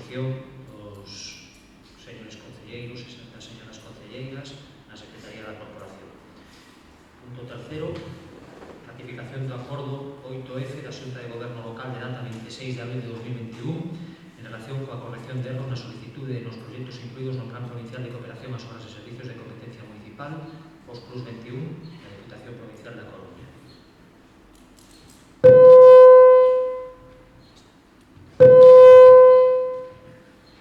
disposición dos señores concelleiros e das señoras concelleiras na Secretaría da Corporación. Punto terceiro, ratificación do acordo 8F da Xunta de Goberno Local de data 26 de abril de 2021 en relación coa corrección de erros na solicitude nos proxectos incluídos no Plan Provincial de Cooperación ás Obras e Servicios de Competencia Municipal, POS Plus 21, da Deputación Provincial da Coruña.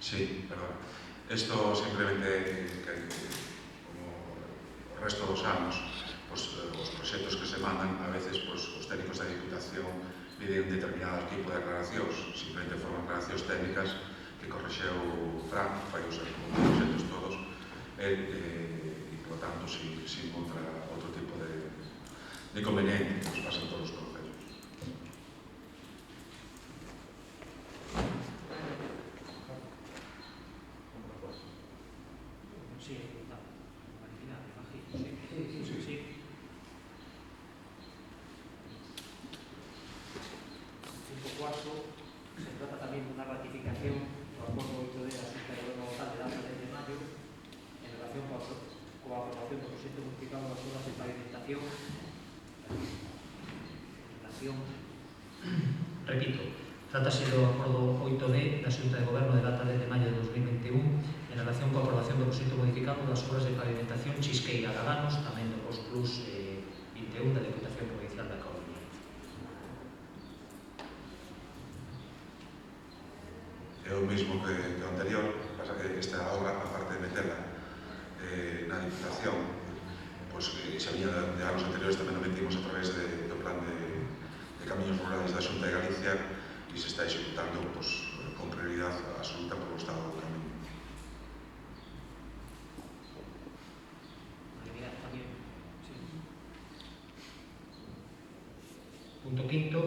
Sí, perdón. Esto simplemente, como o resto dos anos, os proxectos que se mandan, a veces os técnicos da Diputación piden un determinado tipo de aclaracións, simplemente foron aclaracións técnicas que correxeu Fran, fai os proxectos todos, e, por tanto, sin outro tipo de inconveniente que nos pasan todos os concellos. Se trata tamén dunha ratificación do acordo 8D da Xunta de Goberno Local de data 10 de maio en relación coa aprobación do proxecto municipal das obras de pavimentación en relación... Repito, trátase do acordo 8D da Xunta de Goberno de data 10 de maio de 2021 en relación coa aprobación do proxecto modificado das obras de pavimentación Chisqueira Gaganos, tamén do POS Plus 21 da Deputación Provincial da Coruña. É o mesmo que o anterior, pasa que esta obra, aparte de meterla na Diputación, xa viña de anos anteriores, tamén o metimos a través do plan de camiños rurales da Xunta de Galicia e se está executando con prioridade absoluta polo Estado do Camiño. Punto quinto,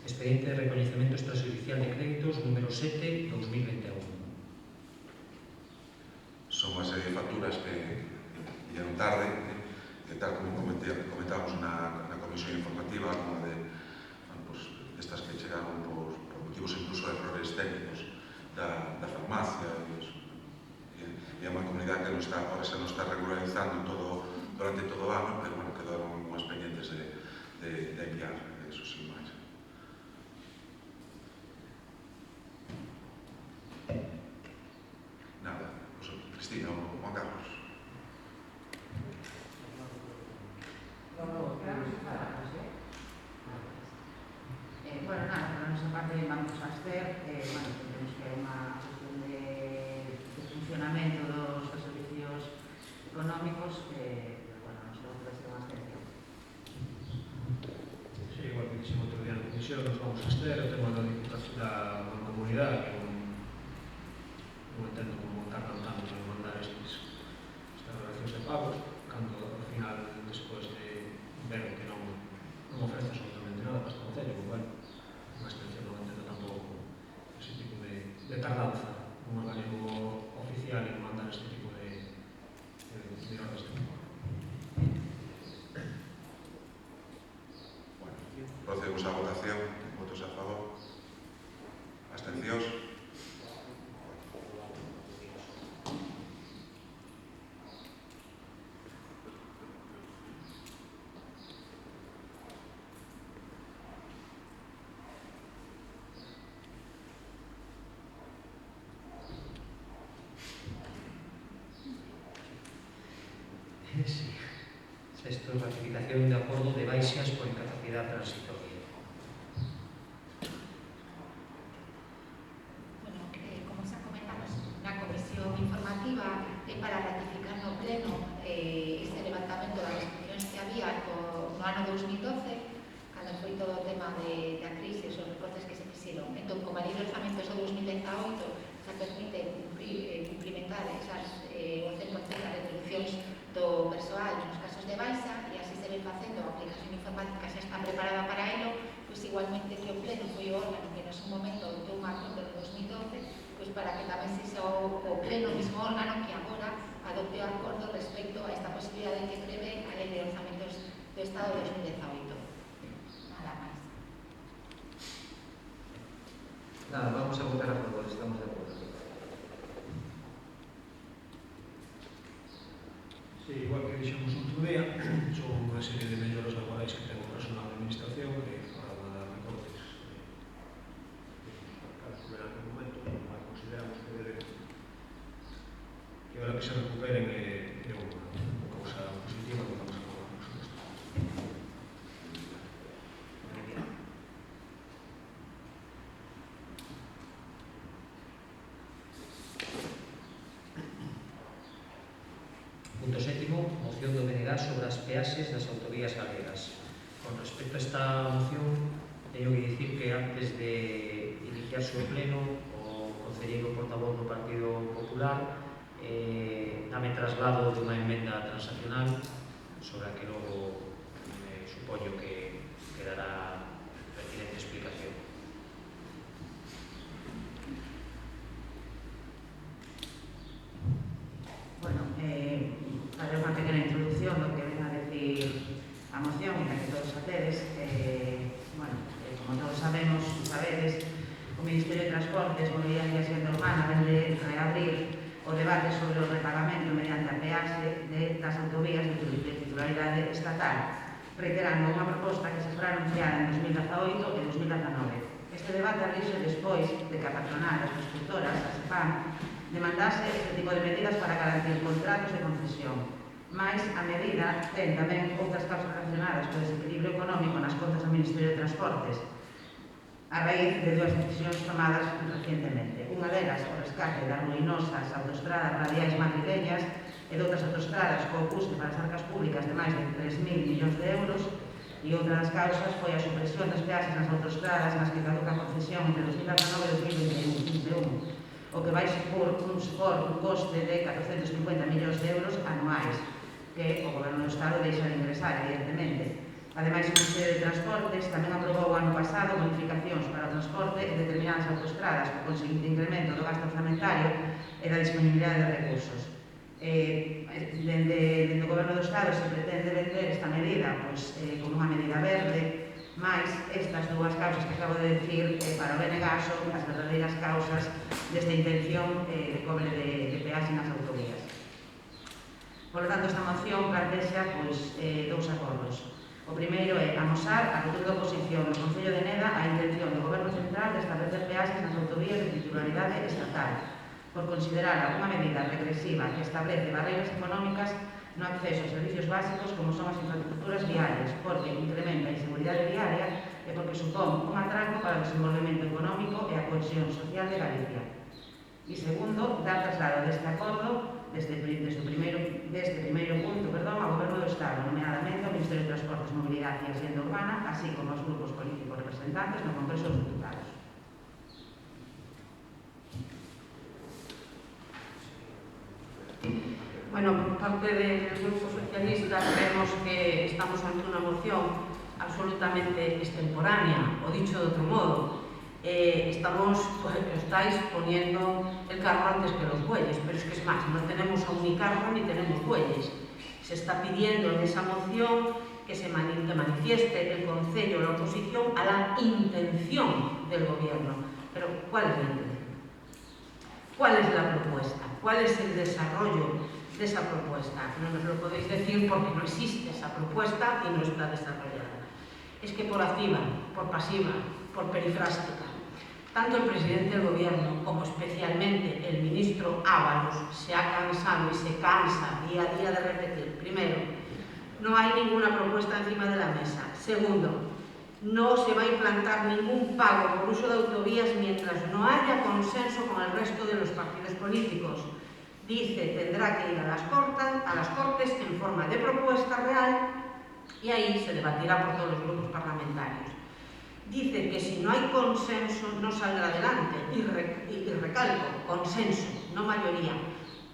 expediente de recoñecemento extrajudicial de créditos número 7/2021. Son unha serie de facturas que vieron tarde, que tal como comentábamos na comisión informativa, como estas que chegaron por motivos incluso de errores técnicos da farmacia, e é unha comunidade que ahora se non está regularizando durante todo o ano, pero bueno, quedaron unhas pendientes de enviar, eso sin máis. Nada, Cristina ou Juan Carlos. Bueno, nada, por a nosa parte vamos a abster, entendemos que é unha cuestión de funcionamento dos servicios económicos, pero bueno, nos vamos a ser unha abstención. Sí, igual que dixemos outro día na comisión, nos vamos a abster, o tema da Diputación da Comunidade, que non entendo como tardan tanto en mandar estas relacións de pagos, cando ao final, despois de ver que non ofrece absolutamente nada para este concello, como bueno, unha extensión non entendo tampouco ese tipo de tardanza nun organismo oficial en mandar este tipo de ordes de pago. Bueno, procedemos á votación, votos a favor, abstencións. Sí. Sexto, ratificación de acordo de baixas por incapacidade transitoria. Bueno, como xa comentamos na comisión informativa, é para ratificar no pleno este levantamento das restriccións que había no ano 2012, cando foi todo o tema da crise e os recortes que se fixeron. Entón, como a lei de orzamentos do 2018 xa permite cumplimentar esas o 100% das retribucións do persoal nos casos de baixa, e así se ven facendo, a aplicación informática xa está preparada para ello, pois igualmente que o pleno foi o órgano que no seu momento adoptou un acordo no 2012, pois para que tamén se xa o pleno mismo órgano que agora adopte o acordo respecto a esta posibilidade que prevé a lei de orzamentos do Estado de 2018. Nada máis. Nada, vamos a votar a favor, estamos de acordo. peaxes das autovías galegas. Con respecto a esta moción, teño que dicir que antes de iniciarse o pleno, o concelleiro portavoz do Partido Popular dame traslado de unha emenda transaccional sobre a que logo supoño que dará pertinente explicación. Bueno, faré unha pequena introducción do que ven a decir a moción e a que todos sabedes. Como todos sabemos e sabedes, o Ministerio de Transportes, Mobilidade e Xente Urbana vende reabrir o debate sobre o repagamento mediante a peaxe das autovías de titularidade estatal, reiterando unha proposta que se fora anunciada en 2018 e 2019. Este debate abriuse despois de que a patronal das constructoras, a SEPAM, demandase este tipo de medidas para garantir contratos de concesión. Mais a medida ten tamén outras causas relacionadas co desequilibrio económico nas contas do Ministerio de Transportes, a raíz de dúas decisións tomadas recientemente. Unha delas, o rescate das ruinosas autoestradas radiais madrileñas e de outras autoestradas co custe para as arcas públicas de máis de 3.000 millóns de euros, e outra das causas foi a supresión das peaxes nas autoestradas nas que caduca a concesión entre 2019 e 2021, o que vai supor un coste de 450 millóns de euros anuais, que o Goberno do Estado deixa de ingresar, evidentemente. Ademais, o Ministerio de Transportes tamén aprobou o ano pasado modificacións para o transporte en determinadas autoestradas co conseguinte incremento do gasto orzamentario e da disponibilidade de recursos. Dende o Goberno do Estado se pretende vender esta medida como unha medida verde, mais estas dúas causas que acabo de decir para o BNG son as verdadeiras causas desta intención de cobre de peaxe nas autovías. Por lo tanto, esta moción plantexa dous acordos. O primeiro é amosar a rotunda oposición do Concello de Neda á intención do Goberno Central de establecer peaxes nas autovías de titularidade estatal, por considerar unha medida regresiva que establece barreiras económicas no acceso a servicios básicos como son as infraestructuras viarias, porque incrementa a inseguridade viaria e porque supón un atraco para o desenvolvemento económico e a cohesión social de Galicia. E segundo, dar traslado deste acordo deste primeiro punto ao Goberno do Estado, nomeadamente ao Ministerio de Transportes, Mobilidade e Xente Urbana, así como aos grupos políticos representantes no Congreso dos Diputados. Bueno, por parte del Grupo Socialista creemos que estamos ante una moción absolutamente extemporánea, o dicho de otro modo, estáis poniendo el carro antes que los bueyes, pero es que es más, no tenemos aún ni carro ni tenemos bueyes. Se está pidiendo en esa moción que se manifieste el Concello, la oposición, a la intención del Gobierno. Pero, ¿cuál es la intención? ¿Cuál es la propuesta? ¿Cuál es el desarrollo de esa propuesta? No nos lo podéis decir porque no existe esa propuesta y no está desarrollada. Es que por activa, por pasiva, por perifrástica, tanto el presidente del Gobierno como especialmente el ministro Ábalos se ha cansado y se cansa día a día de repetir. Primero, no hay ninguna propuesta encima de la mesa. Segundo, no se va a implantar ningún pago por uso de autovías mientras no haya consenso con el resto de los partidos políticos. Dice, tendrá que ir a las Cortes en forma de propuesta real y ahí se debatirá por todos los grupos parlamentarios. Dice que si no hay consenso no saldrá adelante y recalco, consenso, no mayoría.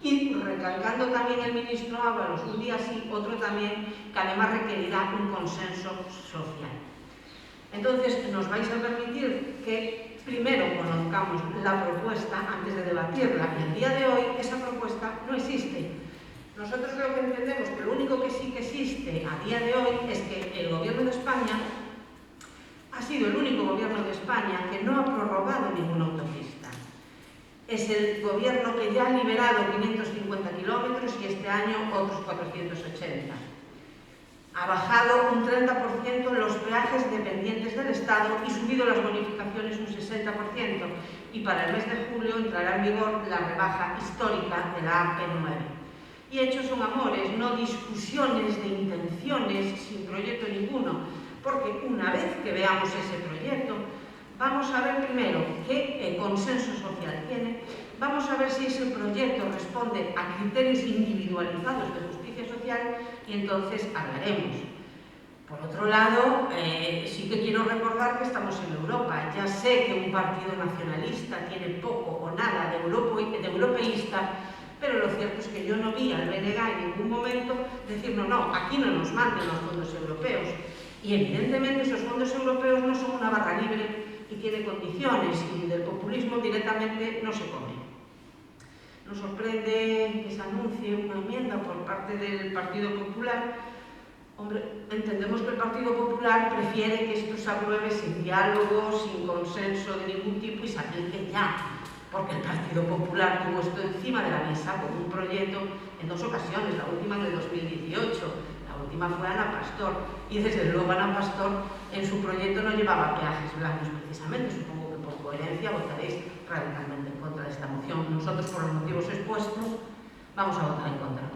Y recalcando también el ministro Ábalos, un día sí, otro también, que además requerirá un consenso social. Entonces, nos vais a permitir que primero conozcamos la propuesta antes de debatirla, y el día de hoy esa propuesta no existe. Nosotros lo que entendemos que lo único que sí que existe a día de hoy es que el Gobierno de España ha sido el único Gobierno de España que no ha prorrogado ninguna autopista. Es el Gobierno que ya ha liberado 550 kilómetros y este año otros 480. Ha bajado un 30% los peajes dependientes del Estado y subido las bonificaciones un 60%. Y para el mes de julio entrará en vigor la rebaja histórica de la AP9. Y hechos son amores, no discusiones de intenciones sin proyecto ninguno, porque una vez que veamos ese proyecto, vamos a ver primero qué consenso social tiene, vamos a ver si ese proyecto responde a criterios individualizados de justicia social y entonces hablaremos. Por otro lado, sí que quiero recordar que estamos en Europa. Ya sé que un partido nacionalista tiene poco o nada de europeísta, pero lo cierto es que yo no vi al BNG en ningún momento decir no, aquí no nos manden los fondos europeos. Y evidentemente esos fondos europeos no son una barra libre y tiene condiciones, y del populismo directamente no se come. Nos sorprende que se anuncie una enmienda por parte del Partido Popular. Hombre, entendemos que el Partido Popular prefiere que esto se apruebe sin diálogo, sin consenso de ningún tipo y se aplique ya, porque el Partido Popular tuvo esto encima de la mesa con un proyecto en 2 ocasiones, la última en el 2018, la última fue Ana Pastor, y desde luego Ana Pastor en su proyecto no llevaba peajes blancos precisamente. Supongo que por coherencia votaréis radicalmente en contra de esta moción. Nosotros, por los motivos expuestos, vamos a votar en contra.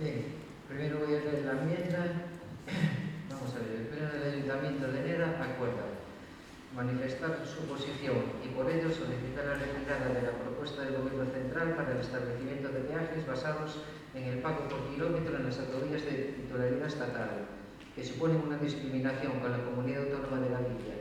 Bien, primero voy a leer la enmienda. Vamos a ver, el Pleno del Ayuntamiento de Nera acuerda manifestar su posición y por ello solicitar la retirada de la propuesta del Gobierno Central para el establecimiento de peajes basados en el pago por kilómetro en las autovías de titularidad estatal, que suponen una discriminación con la Comunidad Autónoma de Galicia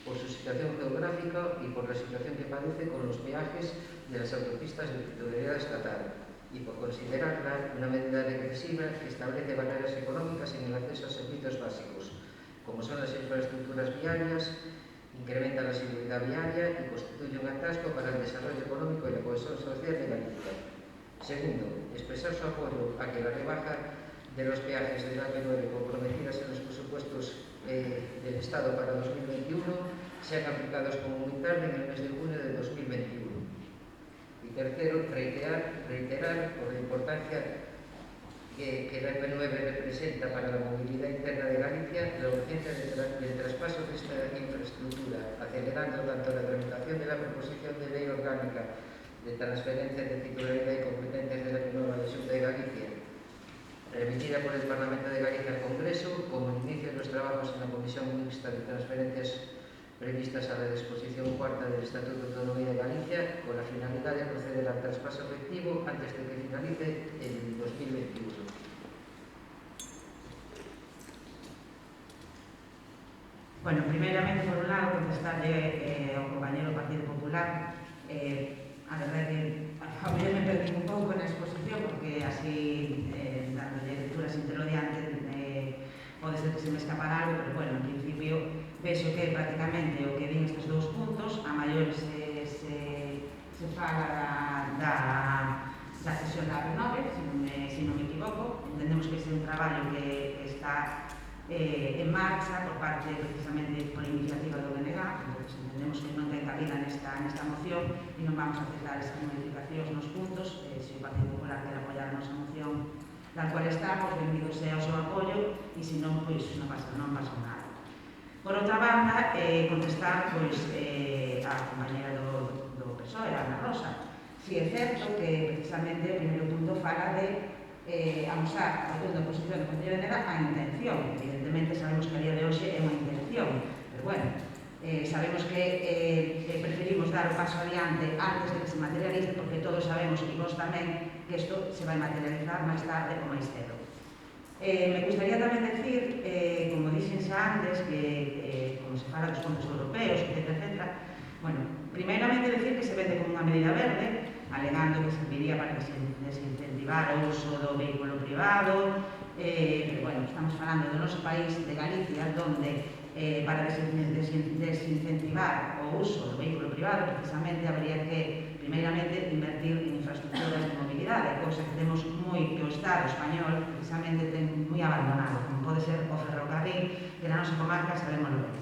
por su situación geográfica y por la situación que padece con los peajes de las autopistas de titularidad estatal, y por considerarla una medida regresiva que establece barreras económicas en el acceso a servicios básicos, como son las infraestructuras viarias, incrementa la seguridad viaria y constituye un atasco para el desarrollo económico y la cohesión social de Galicia. Segundo, expresar su apoyo a que la rebaja de los peajes del año 9 comprometidas en los presupuestos del Estado para 2021 sean aplicados como muy tarde en el mes de junio de 2021. Y tercero, reiterar por la importancia que la EP9 representa para la movilidad interna de Galicia la urgencia del traspaso de esta infraestructura, acelerando tanto la tramitación de la proposición de ley orgánica de transferencia de titularidad y competencias de la nueva Xunta de Galicia, remitida por el Parlamento de Galicia al Congreso, como el inicio de los trabajos en la Comisión Mixta de Transferencias previstas a la disposición cuarta del Estatuto de Autonomía de Galicia, con la finalidad de proceder al traspaso efectivo antes de que finalice el 2021. Bueno, primeramente, por un lado, contestarle ao compañero do Partido Popular. A verdade que a mí me perdí un pouco na exposición, porque así, dándolle lectura sin telo diante, pode ser que se me escapara algo, pero bueno, en principio, vexo que prácticamente o que din estes 2 puntos, a maior se fala da cesión da AP9, se non me equivoco. Entendemos que ese é un traballo que está en marcha por parte, precisamente, por iniciativa do BNG, entonces entendemos que non ten cabida nesta moción e non vamos a aceptar esas modificacións nos puntos. Se o Partido Popular quer apoiar a nosa moción tal cual está, pois benvido sea o seu apoio, e se non, pois non pasa nada. Por outra banda, contestar pois a compañera do PSOE, Ana Rosa. Si é certo que precisamente o primeiro punto fala de amosar a toda a oposición do Concello de Nera a intención. Evidentemente sabemos que a día de hoxe é unha intención, pero bueno, sabemos que preferimos dar o paso adiante antes de que se materialice, porque todos sabemos, e vos tamén, que isto se vai materializar máis tarde ou máis cedo. Me gustaría tamén decir, como dixen xa antes, que como se fala dos fondos europeos, etc. Bueno, primeiramente decir que se vende como unha medida verde, alegando que serviría para que se desincentivar o uso do vehículo privado, pero bueno, estamos falando do noso país, de Galicia, donde para desincentivar o uso do vehículo privado, precisamente, habría que, primeiramente, invertir en infraestructuras de mobilidade, cousa que temos que o Estado español, precisamente, ten moi abandonado, como pode ser o ferrocarril, que na nosa comarca sabemos lo que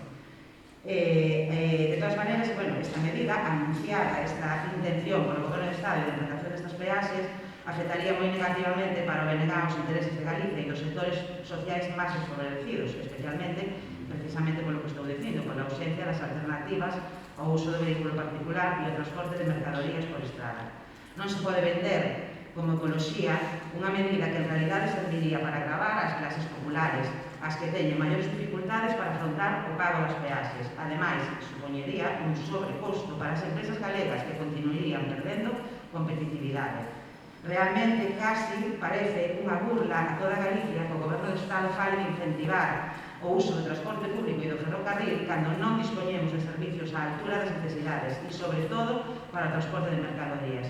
de todas maneiras, bueno, esta medida, anunciada esta intención por o Goberno do Estado de implantación destas peaxes, afectaría moi negativamente para o BNG os intereses de Galicia e dos sectores sociais máis desfavorecidos, especialmente, precisamente polo que estou dicindo, pola ausencia das alternativas ao uso do vehículo particular e o transporte de mercadorías por estrada. Non se pode vender como ecoloxía unha medida que en realidade serviría para agravar as clases populares, as que teñen maiores dificultades para afrontar o pago das peaxes. Ademais, supoñería un sobrecosto para as empresas galegas que continuarían perdendo competitividade. Realmente, casi parece unha burla a toda Galicia que o Goberno do Estado fale de incentivar o uso do transporte público e do ferrocarril cando non dispoñemos de servicios á altura das necesidades e, sobre todo, para o transporte de mercadorías.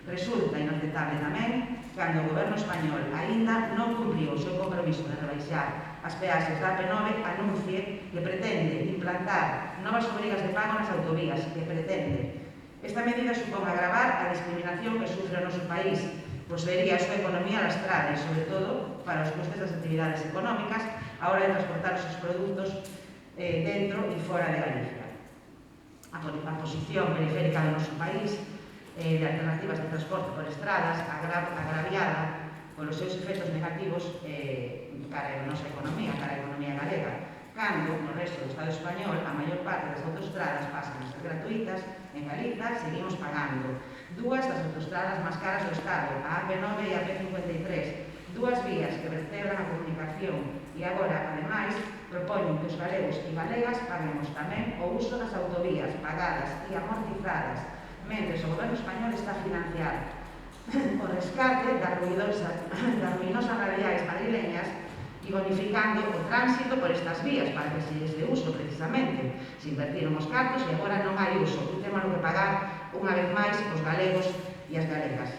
Resulta inaceptable tamén cando o Goberno español aínda non cumpriu o seu compromiso de rebaixar as peaxes da AP9 anuncie que pretende implantar novas obrigas de pago nas autovías, que pretende. Esta medida supón agravar a discriminación que sufre o noso país, pois vería a súa economía lastrada e, sobre todo, para os costes das actividades económicas a hora de transportar os seus produtos dentro e fora de Galicia. A posición periférica do noso país de alternativas de transporte por estradas agraviada polos seus efectos negativos cara a nosa economía, cara a economía galega, cando no resto do Estado español a maior parte das autoestradas pasan a ser gratuitas, en Galiza seguimos pagando dúas das autoestradas máis caras do Estado, a AP9 e a AP53, dúas vías que vertebran a comunicación e agora, ademais, propoñen que os galegos e galegas paguemos tamén o uso das autovías pagadas e amortizadas, mentre o Goberno español está a financiar o rescate das ruinosas radiais madrileñas e bonificando o tránsito por estas vías para que se de uso precisamente. Se invertiron os cartos e agora non hai uso e temos que pagar unha vez máis os galegos e as galegas.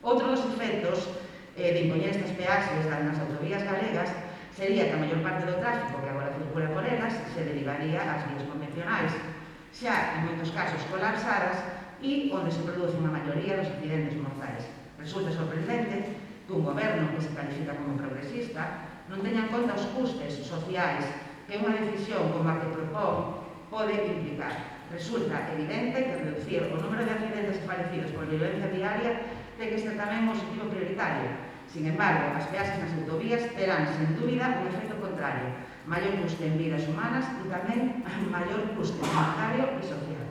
Outro dos efectos de impoñer estas peaxes nas autovías galegas sería que a maior parte do tráfico que agora circula por elas se derivaría ás vías convencionais, xa en moitos casos colapsadas e onde se producen a maioría dos accidentes mortais. Resulta sorprendente que un goberno que se califica como progresista non teña en conta os custes sociais que unha decisión como a que propón pode implicar. Resulta evidente que reducir o número de accidentes fallecidos por violencia diaria ten que ser tamén un objetivo prioritario. Sin embargo, as peaxes nas autovías terán, sen dúbida, un efecto contrario, maior custe en vidas humanas e tamén maior custe monetario e social.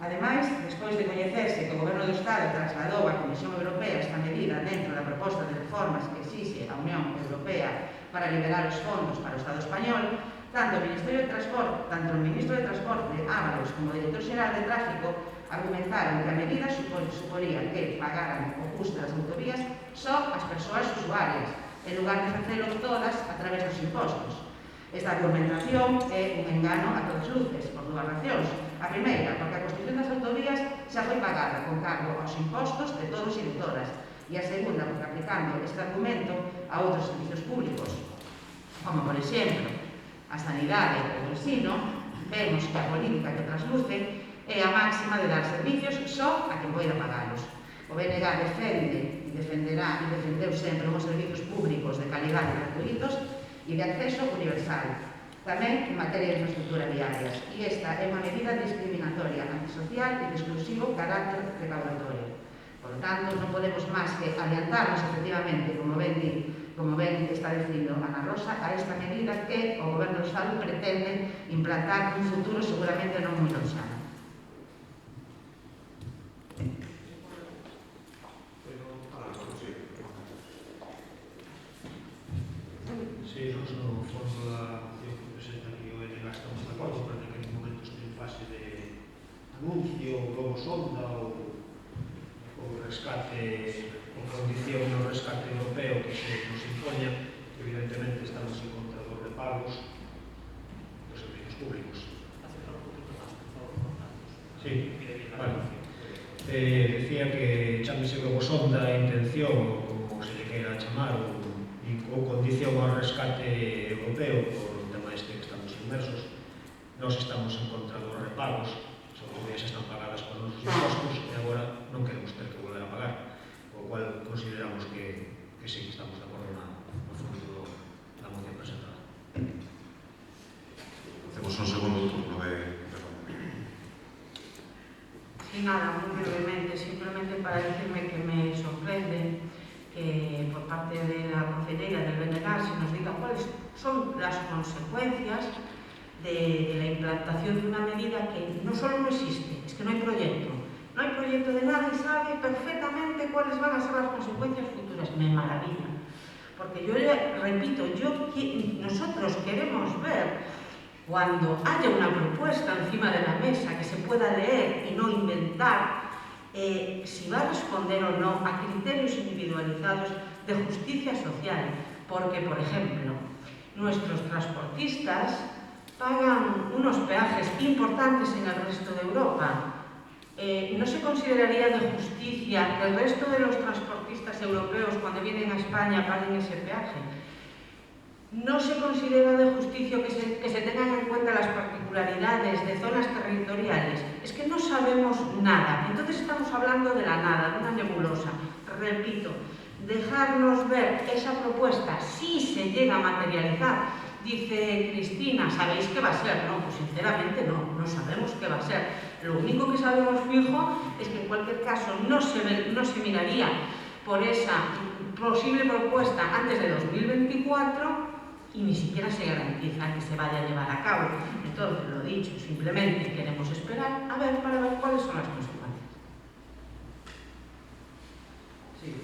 Ademais, despois de coñecerse que o Goberno do Estado trasladou á Comisión Europea esta medida dentro da proposta de reformas que exixe a Unión Europea para liberar os fondos para o Estado español, tanto o Ministro de Transporte, Ábalos, como o Director Xeral de Tráfico argumentaron que a medida suporía que pagaran o custo das autovías só as persoas usuarias, en lugar de facelo todas a través dos impostos. Esta argumentación é un engano a todas luces, por dúas razóns. A primeira, porque a construción das autovías xa foi pagada con cargo aos impostos de todos e de todas. E a segunda, porque aplicando este argumento a outros servicios públicos, como, por exemplo, a sanidade ou o ensino, vemos que a política que trasluce é a máxima de dar servicios só a quen poida pagalos. O BNG defende e defendeu sempre uns servicios públicos de calidade gratuitos e de acceso universal, tamén en materia de infraestructura viarias, e esta é unha medida discriminatoria, antisocial e de exclusivo carácter recaudatorio. Por lo tanto, non podemos máis que adiantarnos efectivamente, como ben está dicindo Ana Rosa, a esta medida que o Goberno do Estado pretende implantar un futuro seguramente non moi lonxano. Sí, nos no fondo da moción que presenta aquí o NG estamos de acordo, pero en aquel momento estoy en fase de anuncio, globo sonda o rescate o condición no rescate europeo que se nos impoña. Evidentemente estamos en contra dos repagos dos servicios públicos. Sí, vale. Decía que chámese globo sonda a intención, ou como se lle queira chamar, ou condición ao rescate europeo por o tema este que estamos inmersos. Nós estamos en contra dos repagos, as autovías están pagadas por nosos impostos e agora non queremos ter que volver a pagar, o cual consideramos que sí que estamos de acordo no fondo da moción presentada. Hacemos un segundo turno de Sí, nada, muy brevemente, simplemente para decirme que me sorprende que por parte de la conselleira del BNG se nos diga cuáles son las consecuencias de la implantación de una medida que no solo no existe, es que no hay proyecto de nada y sabe perfectamente cuáles van a ser las consecuencias futuras. Me maravilla, porque yo repito, nosotros queremos ver cuando haya una propuesta encima de la mesa que se pueda leer y no inventar si va a responder o no a criterios individualizados de justicia social, porque, por ejemplo, nuestros transportistas pagan unos peajes importantes en el resto de Europa. ¿No se consideraría de justicia que el resto de los transportistas europeos, cuando vienen a España, paguen ese peaje? ¿No se considera de justicia que se tengan en cuenta las particularidades de zonas territoriales? Es que no sabemos nada. Entonces estamos hablando de la nada, de una nebulosa. Repito, dejarnos ver esa propuesta, si se llega a materializar. Dice Cristina, ¿sabéis qué va a ser? No, pues sinceramente no sabemos qué va a ser. Lo único que sabemos fijo es que en cualquier caso no se miraría por esa posible propuesta antes de 2024 y ni siquiera se garantiza que se vaya a llevar a cabo. Entonces, lo dicho, simplemente queremos esperar a ver para ver cuáles son las consecuencias. Sí.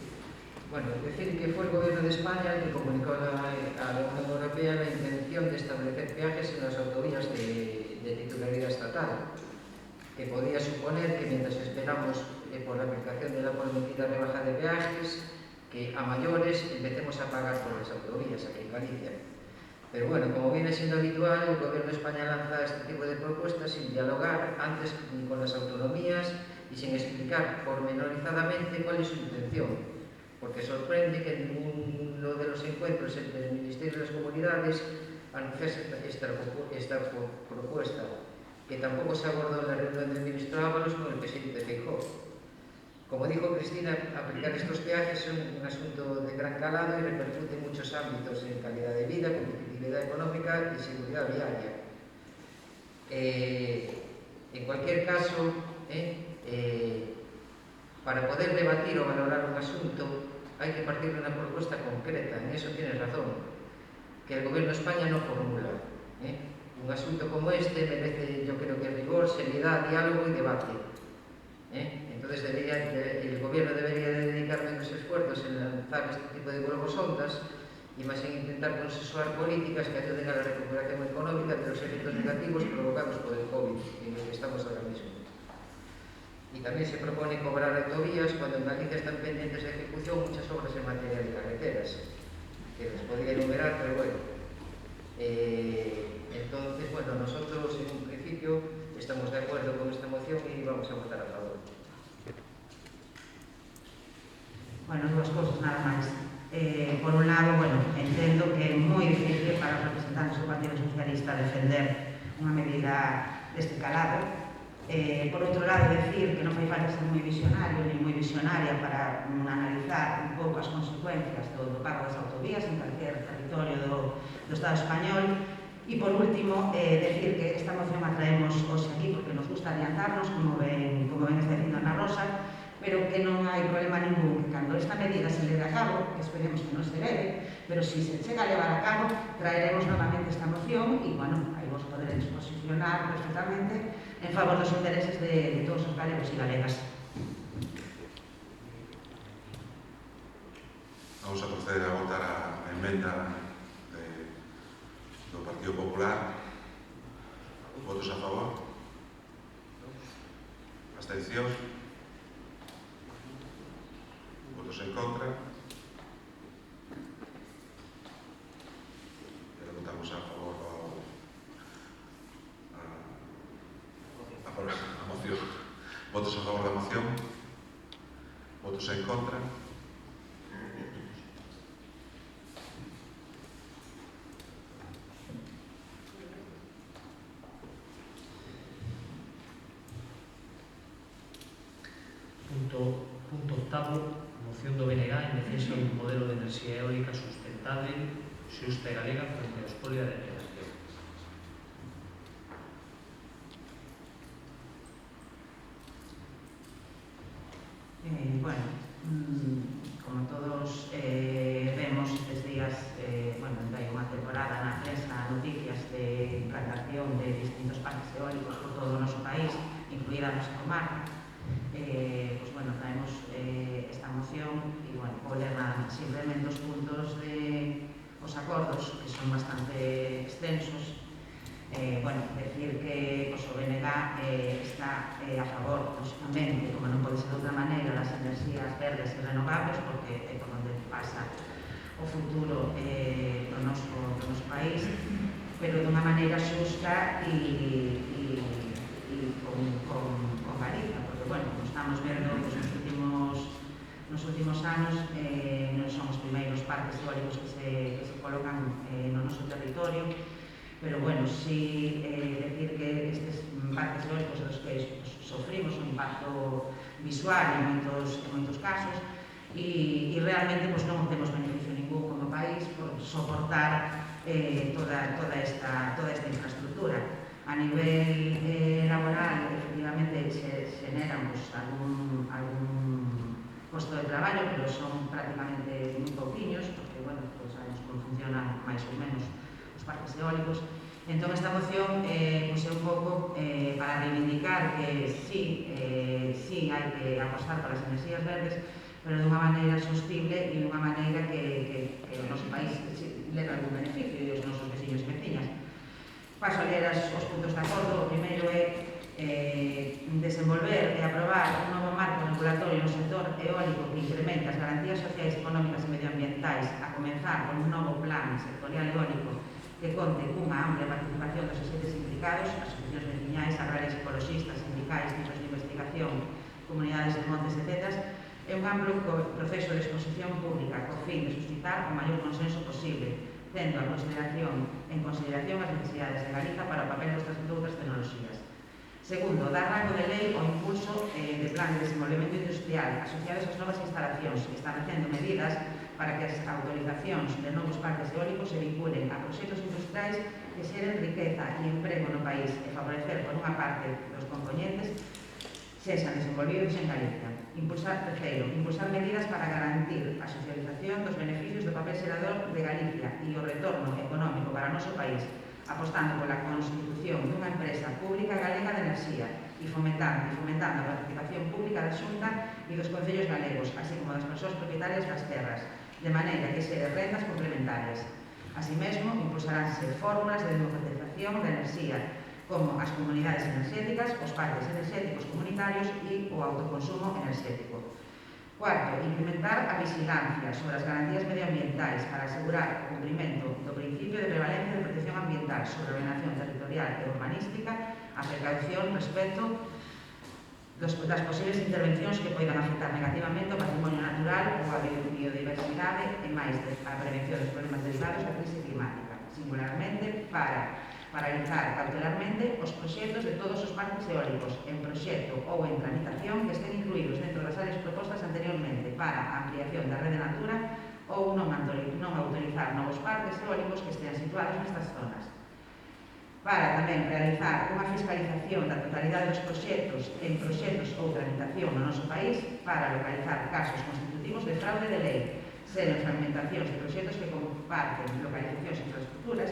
Bueno, decir que fue el Gobierno de España el que comunicó a la Unión Europea la intención de establecer peajes en las autovías de titularidad estatal, que podía suponer que mientras esperamos por la aplicación de la prometida rebaja de peajes, que a mayores empecemos a pagar por las autovías aquí en Galicia. Pero bueno, como viene siendo habitual, el Gobierno de España lanza este tipo de propuestas sin dialogar antes ni con las autonomías y sin explicar pormenorizadamente cuál es su intención. Porque sorprende que en ninguno de los encuentros entre el Ministerio de las Comunidades anunciase esta propuesta, que tampoco se abordó en la reunión del ministro Ábalos con el presidente Feijóo. Como dijo Cristina, aplicar estos peajes es un asunto de gran calado y repercute en muchos ámbitos, en calidad de vida, competitividad económica y seguridad viaria. En cualquier caso, para poder debatir o valorar un asunto hay que partir de una propuesta concreta, en eso tienes razón, que el Gobierno de España no formula. Un asunto como este merece, yo creo que rigor, seriedad, diálogo y debate. Entonces el Gobierno debería dedicar menos esfuerzos en lanzar este tipo de globos sondas y más en intentar consensuar políticas que ayuden a la recuperación económica de los efectos negativos provocados por el COVID, en el que estamos ahora mismo. Y también se propone cobrar autovías cuando en Galicia están pendientes de ejecución muchas obras en materia de carreteras, que les podría enumerar, pero bueno. Entonces, bueno, nosotros en un principio estamos de acuerdo con esta moción y vamos a votar a favor. Bueno, dos cosas nada máis. Por un lado, bueno, entendo que é moi difícil para os representantes do Partido Socialista defender unha medida deste calado. Por outro lado, decir que non fai falta ser moi visionario ni moi visionaria para analizar un pouco as consecuencias do pago das autovías en cualquier territorio do Estado español. E, por último, decir que esta moción a traemos hoxe aquí porque nos gusta adiantarnos, como ben está dicindo Ana Rosa, pero que non hai problema ningún, que cando esta medida se leve a cabo, que esperemos que non se leve, pero si se chega a levar a cabo, traeremos novamente esta moción e, bueno, aí vos poderedes posicionar perfectamente en favor dos intereses de todos os galegos e galegas. Vamos a proceder a votar a emenda do Partido Popular. Votos a favor? Abstencións? Votos en contra? E votamos a favor a moción. Votos a favor da moción? Votos en contra? Punto octavo, moción do BNG en defensa dun modelo de enerxía eólica sustentable, xusta e galega frente ao espolio da generación. Bueno, como todos vemos estes días, bueno, hai unha temporada na prensa noticias de implantación de distintos parques eólicos por todo o noso país, incluída a nosa comarca. Pues bueno, traemos esta moción y bueno, vou ler simplemente os puntos de os acordos que son bastante extensos. Bueno, decir que pues, o BNG CDG está a favor, lógicamente, como non pode ser de outra maneira, das enerxías verdes e renovables, porque é por onde pasa o futuro do noso país, pero dunha maneira xusta e con Galicia, porque, bueno, como estamos vendo nos últimos anos, non son os primeiros parques eólicos que se colocan no noso territorio, pero, bueno, sí decir que estes parques eólicos dos que sofrimos un impacto visual en moitos casos e realmente non temos beneficio ningún como país por soportar toda esta infraestructura. A nivel laboral, efectivamente, se generan algún posto de traballo, pero son prácticamente moi pouquiños, porque, bueno, sabemos como funcionan máis ou menos os parques eólicos. Entón, esta moción é un pouco para reivindicar que sí hai que apostar por as enerxías verdes, pero dunha maneira sostible e dunha maneira que o noso país leve algún beneficio e os nosos veciños e veciñas. Paso a ler os puntos de acordo. O primeiro é desenvolver e aprobar un novo marco regulatorio no sector eólico que incremente as garantías sociais, económicas e medioambientais, a comenzar con un novo plan sectorial eólico que conte cunha amplia participación dos agentes implicados, asociacións veciñais, agrarias, ecologistas, sindicais, centros de investigación, comunidades de montes, etc., é un amplo proceso de exposición pública co fin de suscitar o maior consenso posible, tendo en consideración as necesidades de Galiza para o papel doutras tecnoloxías. Segundo, dar rango de lei ao impulso de plan de desenvolvemento industrial asociados ás novas instalacións, establecendo medidas para que as autorizacións de novos parques eólicos se vinculen a proxectos industriais que xeren riqueza e emprego no país e favorecer, por unha parte, dos componentes sexan desenvolvidos en Galicia. Terceiro, impulsar medidas para garantir a socialización dos beneficios do papel xerador de Galicia e o retorno económico para o noso país, apostando pola constitución dunha empresa pública galega de enerxía e fomentando a participación pública da Xunta e dos concellos galegos, así como das persoas propietarias das terras, de maneira que xere rendas complementarias. Así mesmo, impulsaránse fórmulas de democratización da enerxía, como as comunidades enerxéticas, os parques enerxéticos comunitarios e o autoconsumo enerxético. Cuarto, incrementar a vigilancia sobre as garantías medioambientais para asegurar o cumprimento do principio de prevalencia de protección ambiental sobre a ordenación territorial e urbanística, a precaución respecto das posibles intervencións que poidan afectar negativamente o patrimonio natural ou a biodiversidade e máis a prevención dos problemas derivados da crise climática, singularmente para paralizar cautelarmente os proxectos de todos os parques eólicos en proxecto ou en tramitación que estén incluídos dentro das áreas propostas anteriormente para a ampliación da rede Natura ou non autorizar novos parques eólicos que estean situados nestas zonas. Para tamén realizar unha fiscalización da totalidade dos proxectos en proxectos ou tramitación no noso país para localizar casos constitutivos de fraude de lei, seren fragmentacións de proxectos que comparten localizacións e infraestructuras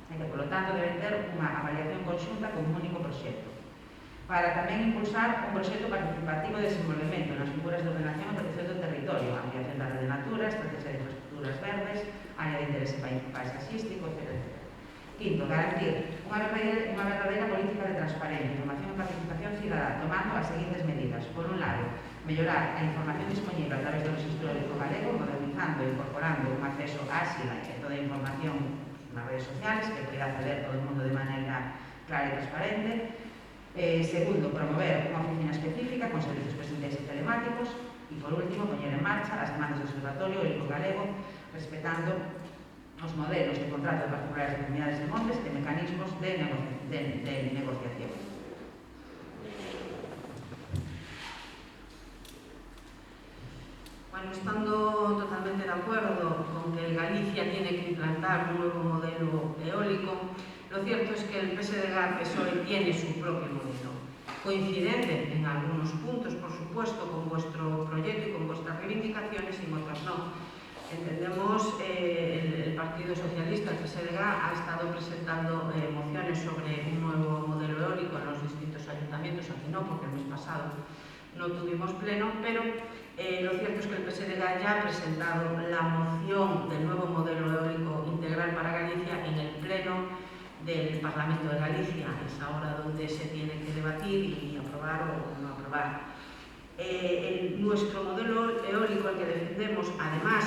e que, polo tanto, deben ter unha avaliación conxunta con un único proxecto. Para tamén impulsar un proxecto participativo de desenvolvemento nas figuras de ordenación e protección do territorio, ampliación da rede Natura, estrategia de infraestructuras verdes, área de interese paisaxístico, etc. Quinto, garantir unha verdadeira política de transparencia, información e participación cidadá, tomando as seguintes medidas. Por un lado, mellorar a información disponible a través do Registro Eólico Galego, modernizando e incorporando un acceso áxil a toda a información nas redes sociales, que poida acceder todo o mundo de maneira clara e transparente. Segundo, promover unha oficina específica con servicios presenciais e telemáticos. E, por último, poñer en marcha as demandas do Observatorio Eólico Galego, respetando os modelos de contrato de particulares de comunidades de montes e mecanismos de negociación. Bueno, estando totalmente de acuerdo con que Galicia tiene que implantar un nuevo modelo eólico, lo cierto es que el PSOE tiene su propio modelo, coincidente en algunos puntos, por supuesto, con vuestro proyecto y con vuestras reivindicaciones y en otras no. Entendemos, el Partido Socialista, el PSDG, ha estado presentando mociones sobre un nuevo modelo eólico en los distintos ayuntamientos, aquí no, porque el mes pasado no tuvimos pleno, pero lo cierto es que el PSDG ya ha presentado la moción del nuevo modelo eólico integral para Galicia en el pleno del Parlamento de Galicia. Es ahora donde se tiene que debatir y aprobar o no aprobar. Nuestro modelo eólico, el que defendemos, además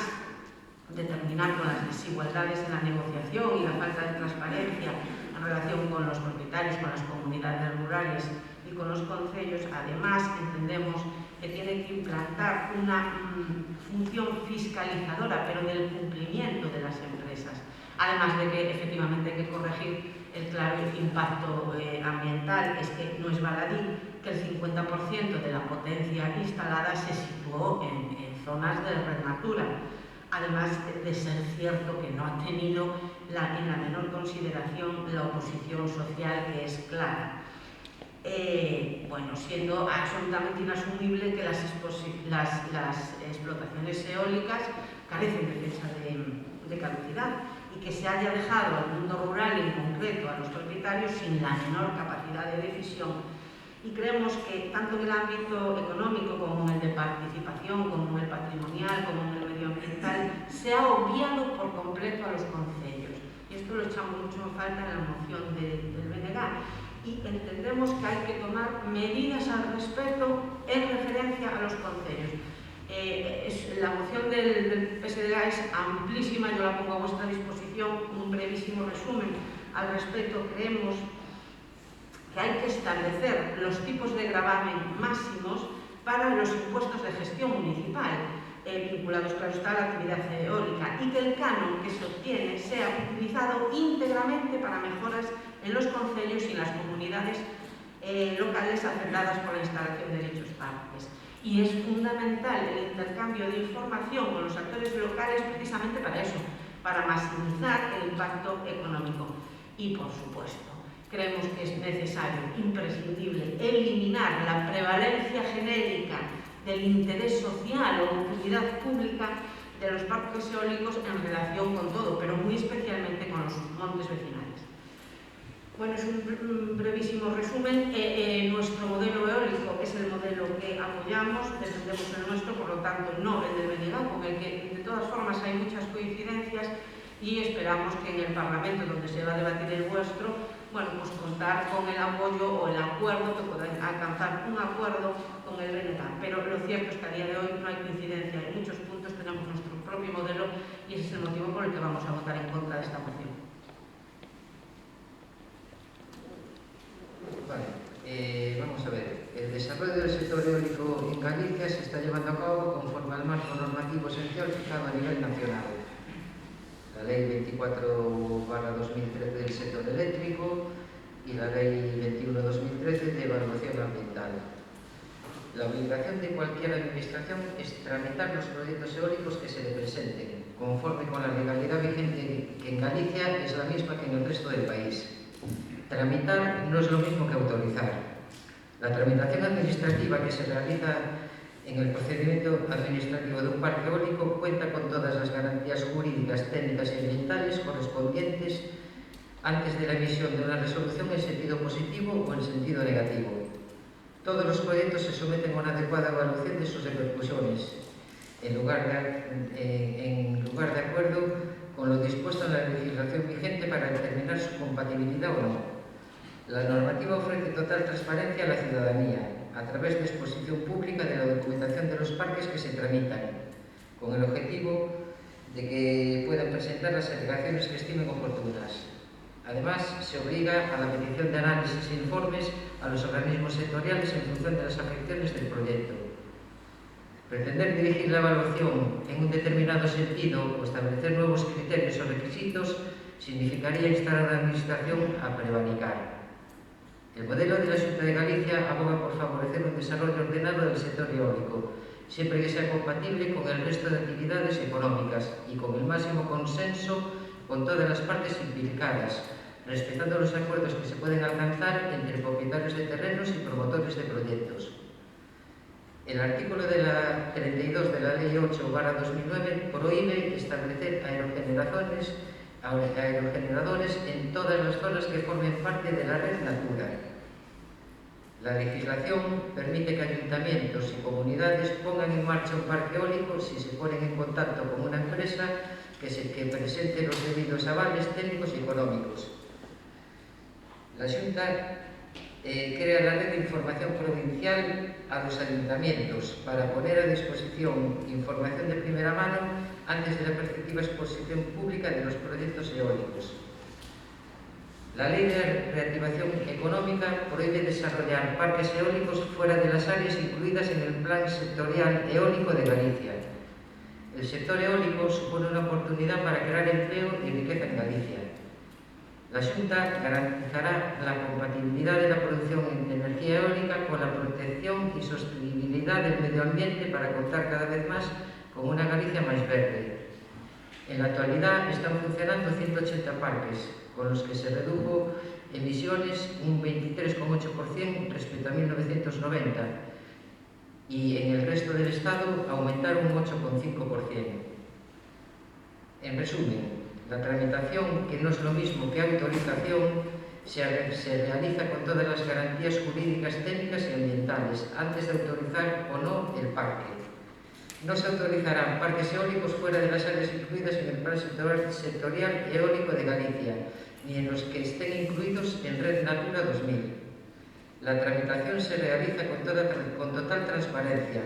de terminar con las desigualdades en la negociación y la falta de transparencia en relación con los propietarios, con las comunidades rurales y con los concellos, además entendemos que tiene que implantar una función fiscalizadora, pero del cumplimiento de las empresas. Además de que efectivamente hay que corregir el claro impacto ambiental. Es que no es baladí que el 50% de la potencia instalada se situó en zonas de red natura. Además de ser cierto que no ha tenido en la menor consideración la oposición social, que es clara. Bueno, siendo absolutamente inasumible que las explotaciones eólicas carecen de fecha de caducidad y que se haya dejado al mundo rural, en concreto a los propietarios, sin la menor capacidad de decisión. Y creemos que tanto en el ámbito económico como en el de participación, como en el patrimonial, como en el medioambiental, se ha obviado por completo a los concellos. Y esto lo echamos mucho en falta en la moción del BNG. Y entendemos que hay que tomar medidas al respecto en referencia a los concellos. La moción del PSDG es amplísima, yo la pongo a vuestra disposición, un brevísimo resumen al respecto. Creemos que hay que establecer los tipos de gravamen máximos para los impuestos de gestión municipal, vinculados, claro está, a la actividad eólica, y que el canon que se obtiene sea utilizado íntegramente para mejoras en los concellos y en las comunidades locales afectadas por la instalación de dichos parques. Y es fundamental el intercambio de información con los actores locales precisamente para eso, para maximizar el impacto económico. Y, por supuesto, creemos que es necesario, imprescindible, eliminar la prevalencia genérica del interés social o utilidad pública de los parques eólicos en relación con todo, pero muy especialmente con los montes vecinales. Bueno, es un brevísimo resumen. Nuestro modelo eólico es el modelo que apoyamos, defendemos el nuestro, por lo tanto no el del BNG, con el que de todas formas hay muchas coincidencias, y esperamos que en el Parlamento, donde se va a debatir el vuestro, bueno, pues contar con el apoyo o el acuerdo, que puedan alcanzar un acuerdo con el BNG. Pero lo cierto es que a día de hoy no hay coincidencia. En muchos puntos tenemos nuestro propio modelo y ese es el motivo por el que vamos a votar en contra de esta moción. Vale, vamos a ver. El desarrollo del sector eólico en Galicia se está llevando a cabo conforme al marco normativo esencial fijado a nivel nacional. La Ley 24/2013 del sector eléctrico y la Ley 21/2013 de evaluación ambiental. La obligación de cualquier administración es tramitar los proyectos eólicos que se le presenten, conforme con la legalidad vigente, que en Galicia es la misma que en el resto del país. Tramitar no es lo mismo que autorizar. La tramitación administrativa que se realiza en el procedimiento administrativo de un parque eólico cuenta con todas las garantías jurídicas, técnicas y ambientales correspondientes antes de la emisión de una resolución en sentido positivo o en sentido negativo. Todos los proyectos se someten a una adecuada evaluación de sus repercusiones, en lugar de acuerdo con lo dispuesto en la legislación vigente para determinar su compatibilidad o no. La normativa ofrece total transparencia a la ciudadanía, a través de exposición pública de la documentación de los parques que se tramitan, con el objetivo de que puedan presentar las alegaciones que estimen oportunas. Además, se obliga a la petición de análisis e informes a los organismos sectoriales en función de las afecciones del proyecto. Pretender dirigir la evaluación en un determinado sentido o establecer nuevos criterios o requisitos significaría instar a la Administración a prevaricar. El modelo de la Xunta de Galicia aboga por favorecer un desarrollo ordenado del sector eólico, siempre que sea compatible con el resto de actividades económicas y con el máximo consenso con todas las partes implicadas, respetando los acuerdos que se pueden alcanzar entre propietarios de terrenos y promotores de proyectos. El artículo de la 32 de la Ley 8/2009 prohíbe establecer aerogeneradores en todas las zonas que formen parte de la red Natura. La legislación permite que ayuntamientos y comunidades pongan en marcha un parque eólico si se ponen en contacto con una empresa que presente los debidos avales técnicos y económicos. La Xunta crea la red de información provincial a los ayuntamientos para poner a disposición información de primera mano antes de la perspectiva exposición pública de los proyectos eólicos. La Ley de Reactivación Económica prohíbe desarrollar parques eólicos fuera de las áreas incluidas en el Plan Sectorial Eólico de Galicia. El sector eólico supone una oportunidad para crear empleo y riqueza en Galicia. La Xunta garantizará la compatibilidad de la producción de energía eólica con la protección y sostenibilidad del medio ambiente para contar cada vez más con una Galicia más verde. En la actualidad están funcionando 180 parques, con los que se redujo emisiones un 23,8% respecto a 1990 y en el resto del Estado aumentaron un 8,5%. En resumen, la tramitación, que no es lo mismo que autorización, se realiza con todas las garantías jurídicas, técnicas y ambientales antes de autorizar o no el parque. No se autorizarán parques eólicos fuera de las áreas incluidas en el Plan Sectorial Eólico de Galicia, ni en los que estén incluidos en Red Natura 2000. La tramitación se realiza con total transparencia.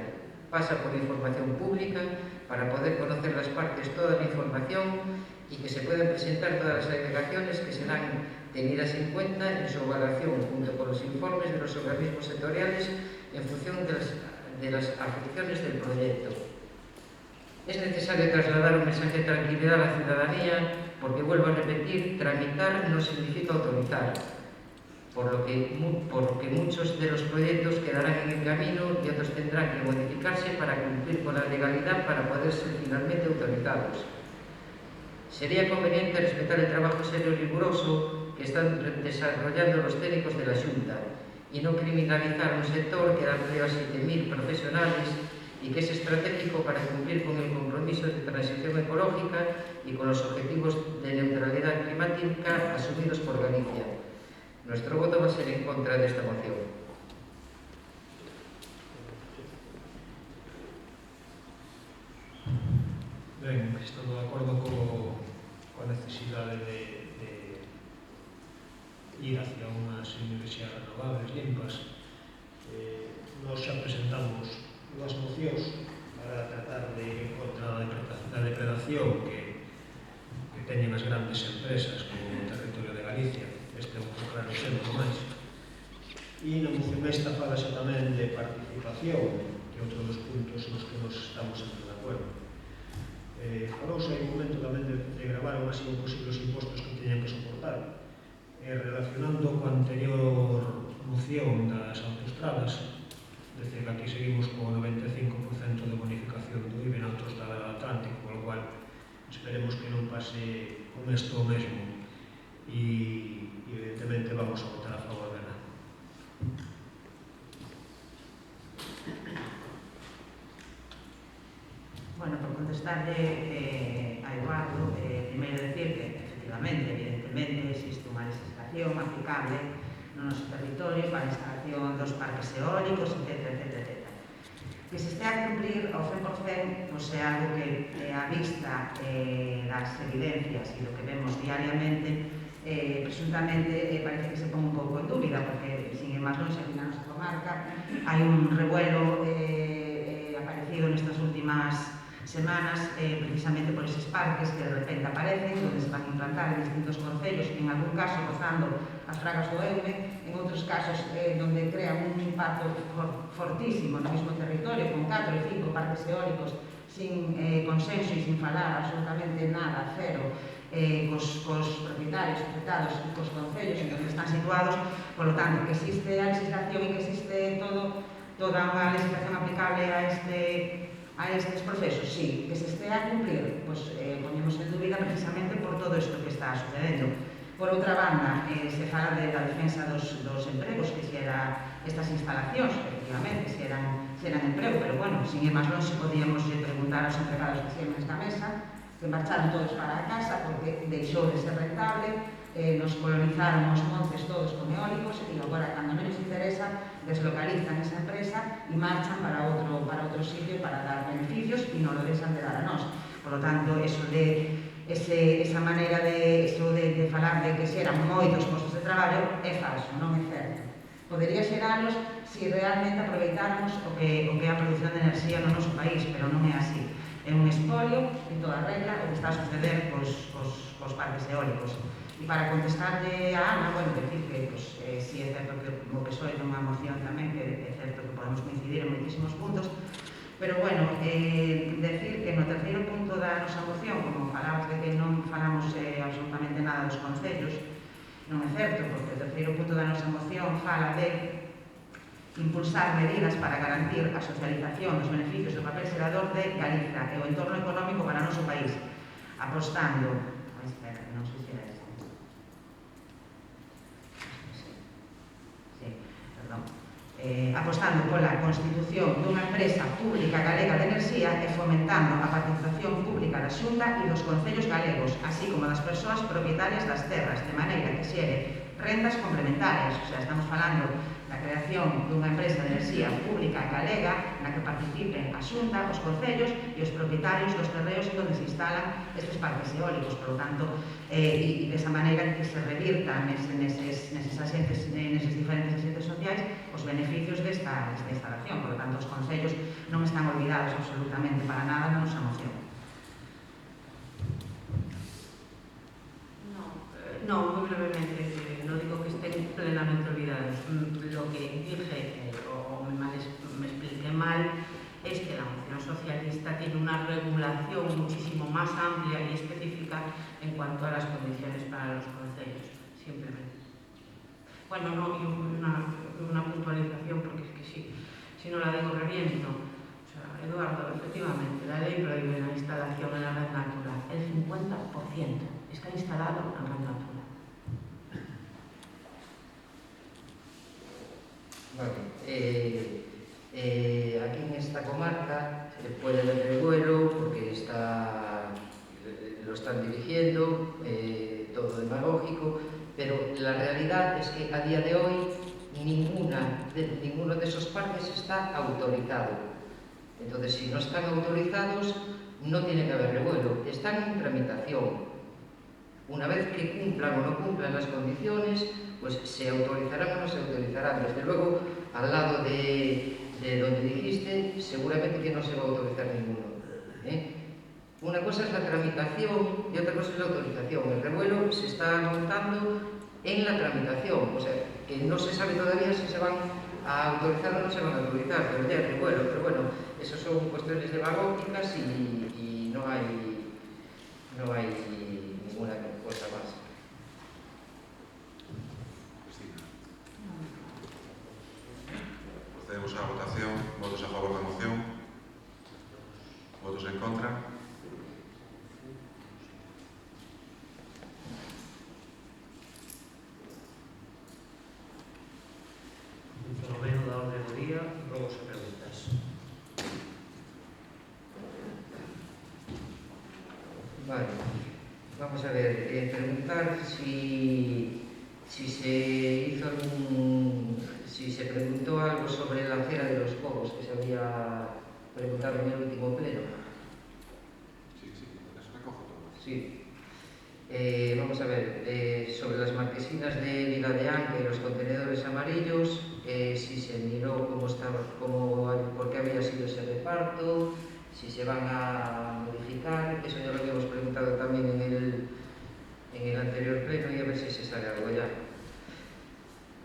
Pasa por información pública para poder conocer las partes toda la información y que se puedan presentar todas las alegaciones que serán tenidas en cuenta en su evaluación junto con los informes de los organismos sectoriales en función de las afecciones del proyecto. Es necesario trasladar un mensaje de tranquilidad a la ciudadanía porque, vuelvo a repetir, tramitar no significa autorizar, por lo que muchos de los proyectos quedarán en el camino y otros tendrán que modificarse para cumplir con la legalidad para poder ser finalmente autorizados. Sería conveniente respetar el trabajo serio y riguroso que están desarrollando los técnicos de la Xunta y no criminalizar un sector que da empleo a 7.000 profesionales y que es estratégico para cumplir con el compromiso de transición ecológica y con los objetivos de neutralidad climática asumidos por Galicia. Nuestro voto va a ser en contra de esta moción. Ben, estamos de acordo coa necesidade de ir hacia unhas enerxías renovables, limpas. Nós xa presentamos unhas mocións para tratar de ir contra a depredación que teñen as grandes empresas como o territorio de Galicia. Este é un claro exemplo máis. E na moción esta falase tamén de participación, que é outro dos puntos nos que nos estamos de acordo. Falouse aí un momento tamén de gravar o máximo posible os impostos que teñan que soportar. Relacionando coa anterior moción das autostradas, decir que aquí seguimos co 95% de bonificación do IBE na autostrada do Atlántico, con lo cual esperemos que non pase con isto o mesmo e evidentemente vamos a votar a favor dela. Bueno, por contestarle a Eduardo, primeiro decir que, efectivamente, evidentemente, existe unha legislación aplicable no noso territorio para a instalación dos parques eólicos, etc. Que se estea a cumprir ao 100%, pois é algo que, a vista das evidencias e do que vemos diariamente, presuntamente parece que se pon un pouco en dúbida, porque, sin ir máis longe, aquí na nosa comarca hai un revuelo aparecido nestas últimas semanas precisamente por eses parques que de repente aparecen, onde se van a implantar en distintos concellos, en algún caso rozando as fragas do Eume, en outros casos donde crean un impacto fortísimo no mesmo territorio, con 4 e 5 parques eólicos sin consenso e sin falar absolutamente nada, cero, cos propietarios afectados e cos concellos en donde están situados. Por lo tanto, que existe a legislación e que existe toda unha legislación aplicable a estes procesos, sí. Que se estea a cumplir, pois poñemos en dúbida precisamente por todo isto que está sucedendo. Por outra banda, se fala da defensa dos empregos, que se era estas instalacións, efectivamente, se eran emprego, pero bueno, sin ir máis longe, podíamos preguntar aos empregados que siempre nesta mesa, que marcharon todos para a casa porque deixou de ser rentable, nos colonizaron os montes todos con eólicos e agora, cando non les interesa, deslocalizan esa empresa e marchan para outro sitio para dar beneficios e non lo deixan de dar a nós. Por lo tanto, esa maneira de falar de que se eran moitos postos de traballo é falso, non é certo. Podería xeralos se realmente aproveitáramos o que é a produción de enerxía no noso país, pero non é así. É un espolio, en toda regla, o que está a suceder cos parques eólicos. E para contestarle a Ana, bueno, decir que si é certo que o PSOE nunha moción tamén, que é certo que podemos coincidir en moitísimos puntos, pero bueno, decir que no terceiro punto da nosa moción, como falamos de que non falamos absolutamente nada dos concellos, non é certo, porque o terceiro punto da nosa moción fala de impulsar medidas para garantir a socialización dos beneficios do papel serador de Galiza e o entorno económico para o noso país, apostando... espera, non sei se era isto. Sí, perdón. Apostando pola constitución dunha empresa pública galega de enerxía e fomentando a participación pública da Xunta e dos concellos galegos, así como das persoas propietarias das terras, de maneira que xere rendas complementarias. O sea, estamos falando da creación dunha empresa de enerxía pública galega na que participen a Xunta, os concellos e os propietarios dos terreos onde se instalan estes parques eólicos. Por lo tanto, e desa maneira que se revirtan neses diferentes agentes sociais os beneficios desta instalación. Por lo tanto, os concellos non están olvidados absolutamente para nada na nosa moción. No, muy brevemente, no digo que estén plenamente olvidados. Lo que dije, o me expliqué mal, es que la moción socialista tiene una regulación muchísimo más amplia y específica en cuanto a las condiciones para los concellos, simplemente. Bueno, no, y una puntualización, porque es que si no la digo reviento. O sea, Eduardo, efectivamente, la ley prohíbe la instalación en la red natural. El 50% está instalado en red natural. Vale, aquí en esta comarca se puede ver revuelo porque lo están dirigiendo, todo demagógico, pero la realidad es que a día de hoy ninguno de esos parques está autorizado. Entonces, si no están autorizados, no tiene que haber revuelo, están en tramitación. Una vez que cumplan o no cumplan las condiciones, pues se autorizarán o no se autorizarán. Desde luego, al lado de donde dijiste, seguramente que no se va a autorizar ninguno. Una cosa es la tramitación y otra cosa es la autorización. El revuelo se está montando en la tramitación, o sea, que no se sabe todavía si se van a autorizar o no se van a autorizar, pero ya hay revuelo. Pero bueno, eso son cuestiones demagógicas y no hay ninguna cosa más. Procedemos a la votación. Votos a favor de la moción. Votos en contra. Punto noveno da orde do día, rogos e preguntas. Vale, vamos a ver, preguntar si se preguntó algo sobre la cera de los Cobos que se había preguntado en el último pleno. Sí, eso recojo todo. Sí. Vamos a ver, sobre las marquesinas de Vila de Anca y los contenedores amarillos, si se miró por qué había sido ese reparto, si se van a modificar, eso ya lo habíamos preguntado también en el anterior pleno y a ver si se sale algo ya.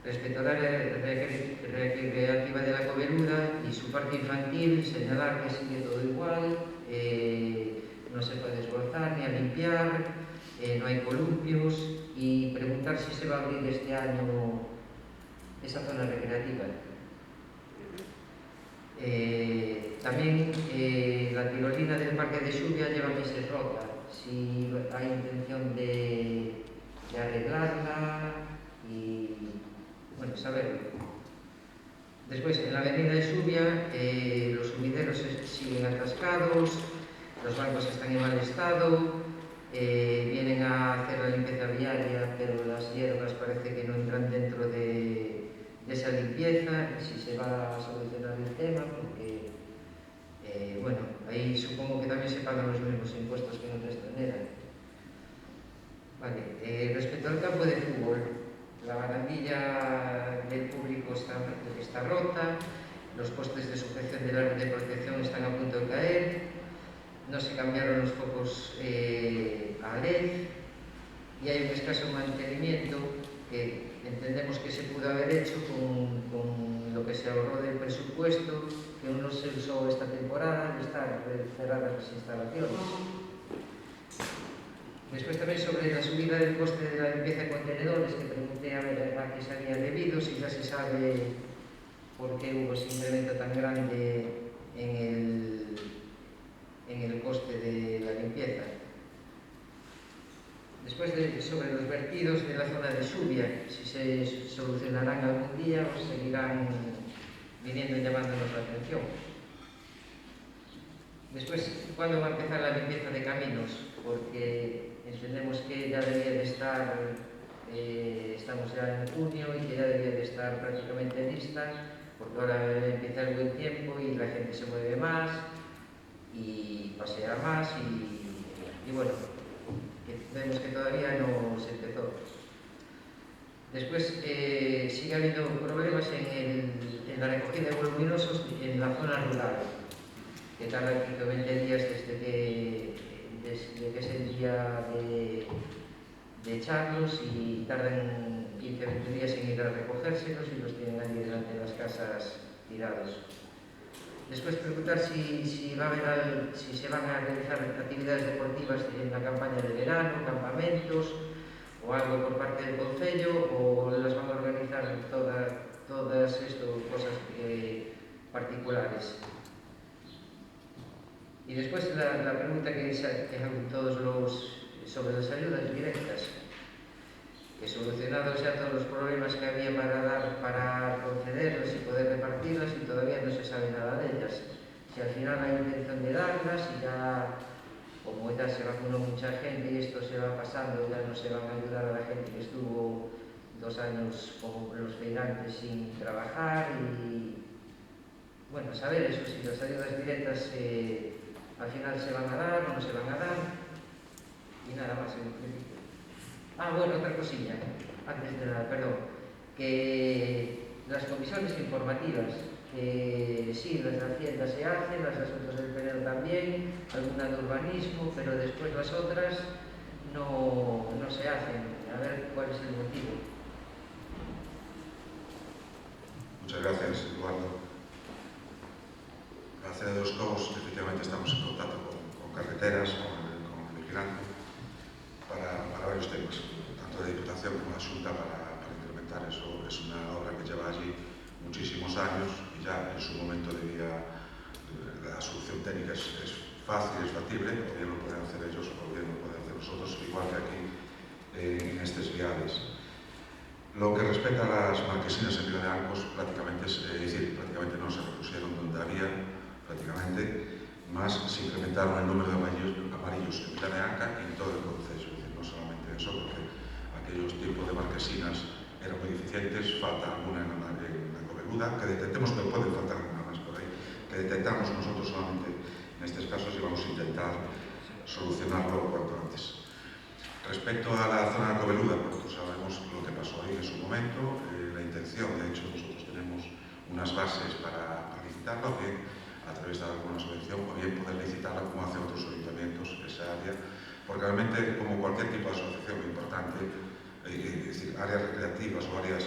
Respecto a la recreativa de la Coveruda y su parque infantil, señalar que sigue todo igual, no se puede esforzar ni a limpiar, no hay columpios y preguntar si se va a abrir este año esa zona recreativa. También la tirolina del parque de Xuvia lleva meses rota, si hay intención de arreglarla y, bueno, saberlo. Después, en la avenida de Xuvia, los sumideros siguen atascados, los bancos están en mal estado, vienen a hacer la limpieza viaria, pero las hierbas parece que no entran dentro de esa limpieza, si se va a solucionar el tema, porque, bueno, ahí supongo que también se pagan los mismos impuestos que en otras maneras. Vale, respecto al campo de fútbol, la eléctrico está rota, los postes de sujeción de la red de protección están a punto de caer, no se cambiaron los focos a LED y hay un escaso mantenimiento que entendemos que se pudo haber hecho con lo que se ahorró del presupuesto, que no se usó esta temporada, de estar cerradas las instalaciones. Después también sobre la subida del coste de la limpieza de contenedores, que pregunté a ver a qué se había debido, si ya se sabe por qué hubo ese incremento tan grande en el coste de la limpieza. Después sobre los vertidos de la zona de lluvia, si se solucionarán algún día o seguirán viniendo y llamándonos la atención. Después, ¿cuándo va a empezar la limpieza de caminos? Porque entendemos que ya debería de estar, estamos ya en junio y que ya debería de estar prácticamente lista, porque ahora empieza el buen tiempo y la gente se mueve más y pasea más y bueno, vemos que todavía no se empezó. Después sigue habiendo problemas en la recogida de voluminosos en la zona rural, que tarda 20 días desde que es el día de echarlos y tardan 15 o 20 días en ir a recogérselos y los tienen allí delante de las casas tirados. Después preguntar si se van a realizar actividades deportivas en la campaña de verano, campamentos o algo por parte del Concello, o las van a organizar todas estas cosas particulares. Y después la pregunta que hacen todos sobre las ayudas directas, que solucionados ya todos los problemas que había para concederlas y poder repartirlas y todavía no se sabe nada de ellas. Si al final hay intención de darlas y ya, como ya se vacunó mucha gente y esto se va pasando, ya no se van a ayudar a la gente que estuvo 2 años como los feirantes sin trabajar y bueno, saber eso, si las ayudas directas al final se van a dar o no se van a dar y nada más en principio. Bueno, otra cosilla, antes de nada, perdón, que las comisiones informativas, sí, las de Hacienda se hacen, las de Asuntos del Pleno también, alguna de urbanismo, pero después las otras no se hacen. A ver cuál es el motivo. Muchas gracias, Eduardo. La CEA de Os Cobos, efectivamente, estamos en contacto con carreteras, con el vigilante, para varios temas, tanto de Diputación como de Xunta, para incrementar eso. Es una obra que lleva allí muchísimos años y ya en su momento la solución técnica es fácil, es factible, o bien lo pueden hacer ellos o bien lo pueden hacer nosotros, igual que aquí en estos viales. Lo que respecta a las marquesinas en Vila de Ancos, prácticamente prácticamente no se repusieron donde había, prácticamente, más se incrementaron el número de amarillos en Vila de Anca y en todo el concello. No solamente eso, porque aquellos tipos de marquesinas eran muy deficientes, falta alguna en la Coveluda, que detectemos que pueden faltar alguna más por ahí, que detectamos nosotros solamente en estos casos y vamos a intentar solucionarlo cuanto antes. Respecto a la zona de Coveluda, nosotros sabemos lo que pasó ahí en su momento, la intención, de hecho, nosotros tenemos unas bases para licitarla, o bien a través de alguna subvención, o bien poder licitarla como hacen otros ayuntamientos esa área, porque realmente, como cualquier tipo de asociación importante, es decir, áreas recreativas o áreas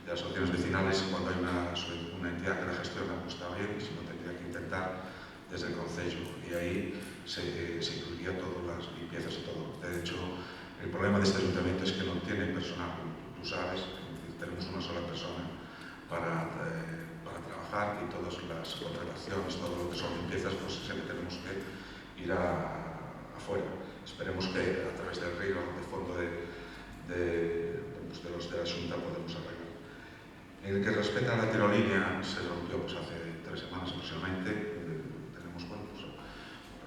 de asociaciones vecinales, cuando hay una entidad que la gestiona, pues está bien, y si no, tendría que intentar desde el concello, y ahí se incluiría todas las limpiezas y todo. De hecho, el problema de este ayuntamiento es que no tiene personal, tú sabes, tenemos una sola persona para trabajar y todas las contrataciones, todo lo que son limpiezas, pues siempre tenemos que ir afuera. Esperemos que a través del río, del fondo de la Xunta, podemos arreglar. En el que respecta a la tirolínea, se rompió pues, hace 3 semanas aproximadamente. Tenemos, bueno, pues,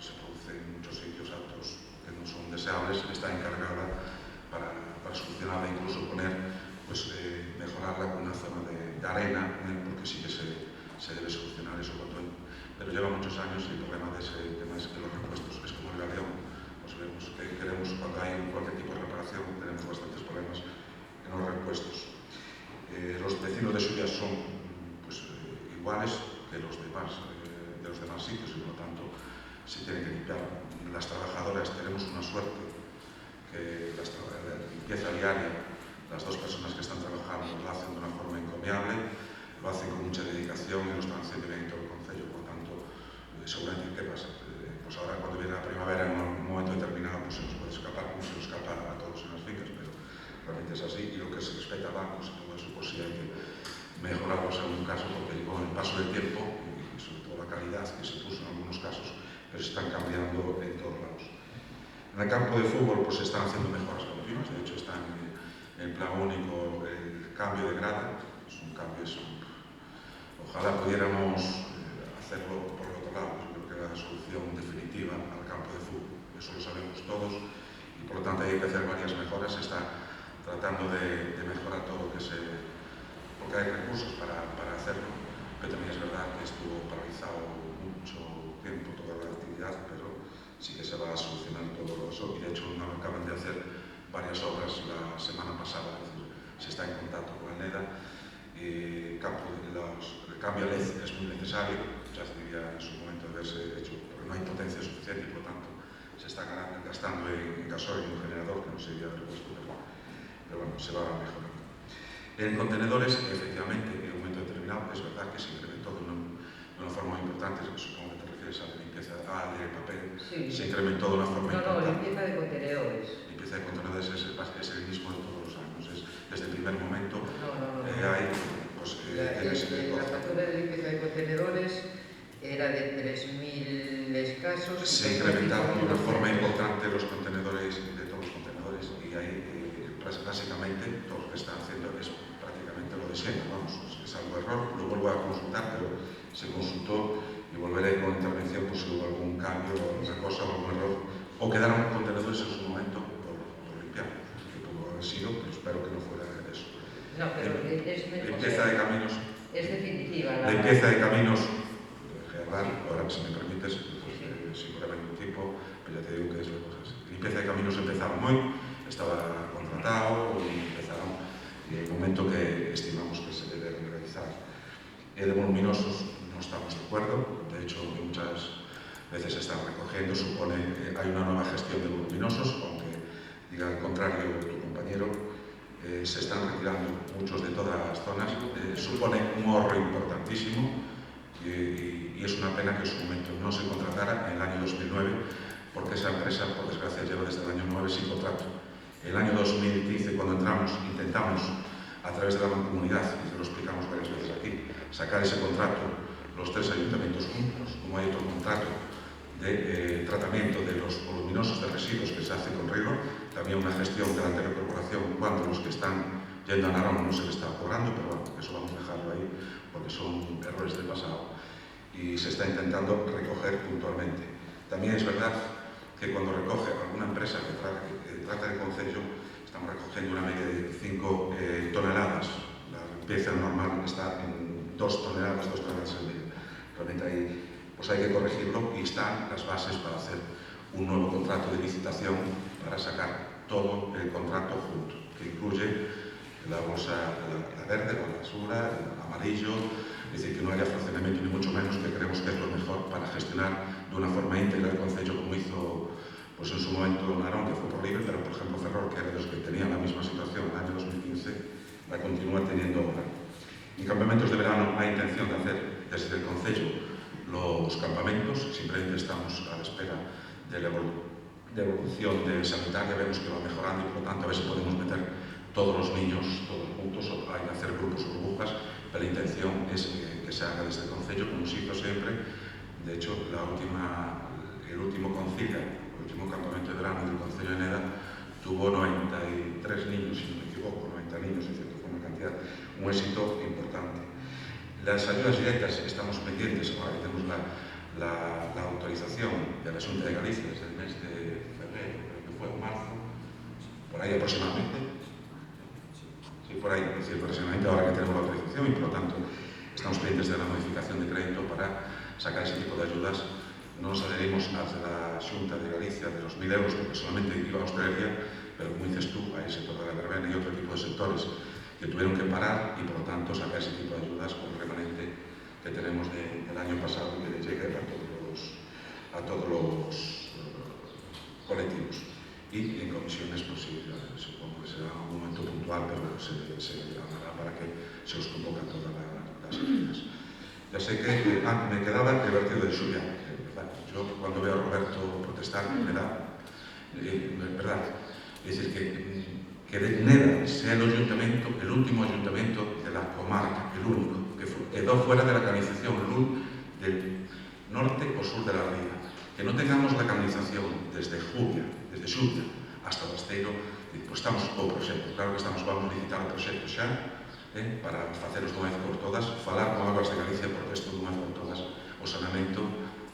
se producen en muchos sitios actos que no son deseables. Está encargada para solucionarla, incluso mejorarla con una zona de arena, porque sí que se debe solucionar eso cuanto antes. Pero lleva muchos años y el problema de ese tema es que los repuestos es como el galeón. Pues vemos que cuando hay cualquier tipo de reparación tenemos bastantes problemas en los repuestos. Los vecinos de Subias son pues, iguales que los de los demás sitios y por lo tanto se tienen que limpiar. Las trabajadoras tenemos una suerte que la limpieza diaria, las dos personas que están trabajando lo hacen de una forma encomiable, lo hacen con mucha dedicación y lo están haciendo bien en todo el concello, por lo tanto seguramente ¿qué pasa? Pues ahora cuando viene la primavera en un momento determinado pues se nos puede escapar como se nos escapa a todos en las fincas, pero realmente es así. Y lo que se respecta a bancos y todo eso, pues sí hay que mejorarlo en un caso, porque con el paso del tiempo y sobre todo la calidad que se puso en algunos casos, pero se están cambiando en todos lados. En el campo de fútbol pues se están haciendo mejoras continuas, de hecho están en plan único el cambio de grada, es un cambio, ojalá pudiéramos hacerlo por el otro lado, yo creo que es la solución definitiva al campo de fútbol, eso lo sabemos todos y por lo tanto hay que hacer varias mejoras, se está tratando de mejorar todo lo que porque hay recursos para hacerlo, pero también es verdad que estuvo paralizado mucho tiempo toda la actividad, pero sí que se va a solucionar todo eso y de hecho acaban de hacer varias obras la semana pasada, es decir, se está en contacto con el NEDA y el cambio a LED es muy necesario, ya se debía en su momento haberse hecho, porque no hay potencia suficiente y por lo tanto se está gastando en gasoil y un generador que no se debía haber puesto, pero bueno, se va mejorando. En contenedores, efectivamente, en un momento determinado, es verdad que se incrementó de una forma muy importante, supongo que te refieres a la limpieza de papel, sí. Se incrementó de una forma importante. No, limpieza de contenedores. Limpieza de contenedores es el mismo de todos los años, desde el primer momento hay, pues, la factura de limpieza de contenedores era de 3.000 escasos. Se incrementaron de una forma importante los contenedores, de todos los contenedores, y ahí básicamente todo lo que están haciendo es prácticamente lo de siempre, vamos, es algo error, lo vuelvo a consultar, pero se consultó y volveré con intervención pues si hubo algún cambio, alguna cosa, algún error, o quedaron contenedores en su momento por limpiar, que pudo haber sido, pero espero que no fuera eso. No, pero limpieza de caminos. Es definitiva. Limpieza de caminos, general, ahora si me permites, pues, si fuera algún tipo, pero ya te digo que es lo que es. Limpieza de caminos empezaron hoy, estaba contratado y empezaron en el momento que estimamos que se debe realizar. De voluminosos no estamos de acuerdo, de hecho muchas veces se están recogiendo, supone que hay una nueva gestión de voluminosos, aunque diga al contrario tu compañero, se están retirando muchos de todas las zonas, supone un ahorro importantísimo y es una pena que en su momento no se contratara en el año 2009 porque esa empresa, por desgracia, lleva desde el año 9 sin contrato. El año 2015, cuando entramos, intentamos, a través de la mancomunidad, y lo explicamos varias veces aquí, sacar ese contrato, los tres ayuntamientos juntos, como hay otro contrato de tratamiento de los voluminosos de residuos que se hace con rigor, también una gestión de la telecorporación cuando los que están yendo a Narón no se les está cobrando, pero bueno, eso vamos a dejarlo ahí, porque son errores del pasado, y se está intentando recoger puntualmente. También es verdad que cuando recoge alguna empresa que trata el concello, estamos recogiendo una media de 5 toneladas. La limpieza normal está en 2 toneladas al día. Realmente ahí pues hay que corregirlo y están las bases para hacer un nuevo contrato de licitación para sacar todo el contrato junto, que incluye la bolsa, la verde, la basura, el amarillo, es decir, que no haya fraccionamiento ni mucho menos, que creemos que es lo mejor para gestionar de una forma íntegra el concello como hizo pues en su momento Narón, que fue por libre, pero por ejemplo Ferrol, que era de los que tenían la misma situación en el año 2015, la continúa teniendo ahora. En campamentos de verano hay intención de hacer desde el concello los campamentos, simplemente estamos a la espera de la evolución de sanitaria, vemos que va mejorando y por lo tanto a ver si podemos meter todos los niños, todos juntos, o hay que hacer grupos o burbujas, pero la intención es que se haga desde el concello, como se hizo siempre. De hecho, el último concilio, el último campamento de verano del concello de Neda tuvo 93 niños, si no me equivoco, 90 niños, es cierto, fue una cantidad, un éxito importante. Las ayudas directas estamos pendientes, ahora que tenemos la autorización de la Xunta de Galicia desde el mes de febrero, creo que fue en marzo, por ahí aproximadamente. Sí, por ahí, es decir, aproximadamente ahora que tenemos la autorización y por lo tanto estamos pendientes de la modificación de crédito para sacar ese tipo de ayudas. No nos adherimos a la Xunta de Galicia de los 1.000 euros porque solamente iba a hostelería, pero como dices tú, ahí el sector de la verbena y otro tipo de sectores que tuvieron que parar y por lo tanto sacar ese tipo de ayudas con el remanente que tenemos del año pasado y que llegue a todos los colectivos. Y en comisiones, pues sí, supongo que será un momento puntual, pero se llamará para que se os convocan todas las ayudas. Ya sé que me quedaba el vertido de Xulia. Yo cuando veo a Roberto protestar me da verdad. Es decir, que Neda sea el ayuntamiento, el último ayuntamiento de la comarca, el único, que quedó fuera de la canalización LUL del norte o sur de la ría. Que no tengamos la canalización desde Xulia hasta Basteiro, pues estamos co proxecto. Claro que vamos a licitar o proxecto xa, para faceros dunha vez por todas, falar con Aguas de Galicia, porque isto dunha vez por todas, o saneamento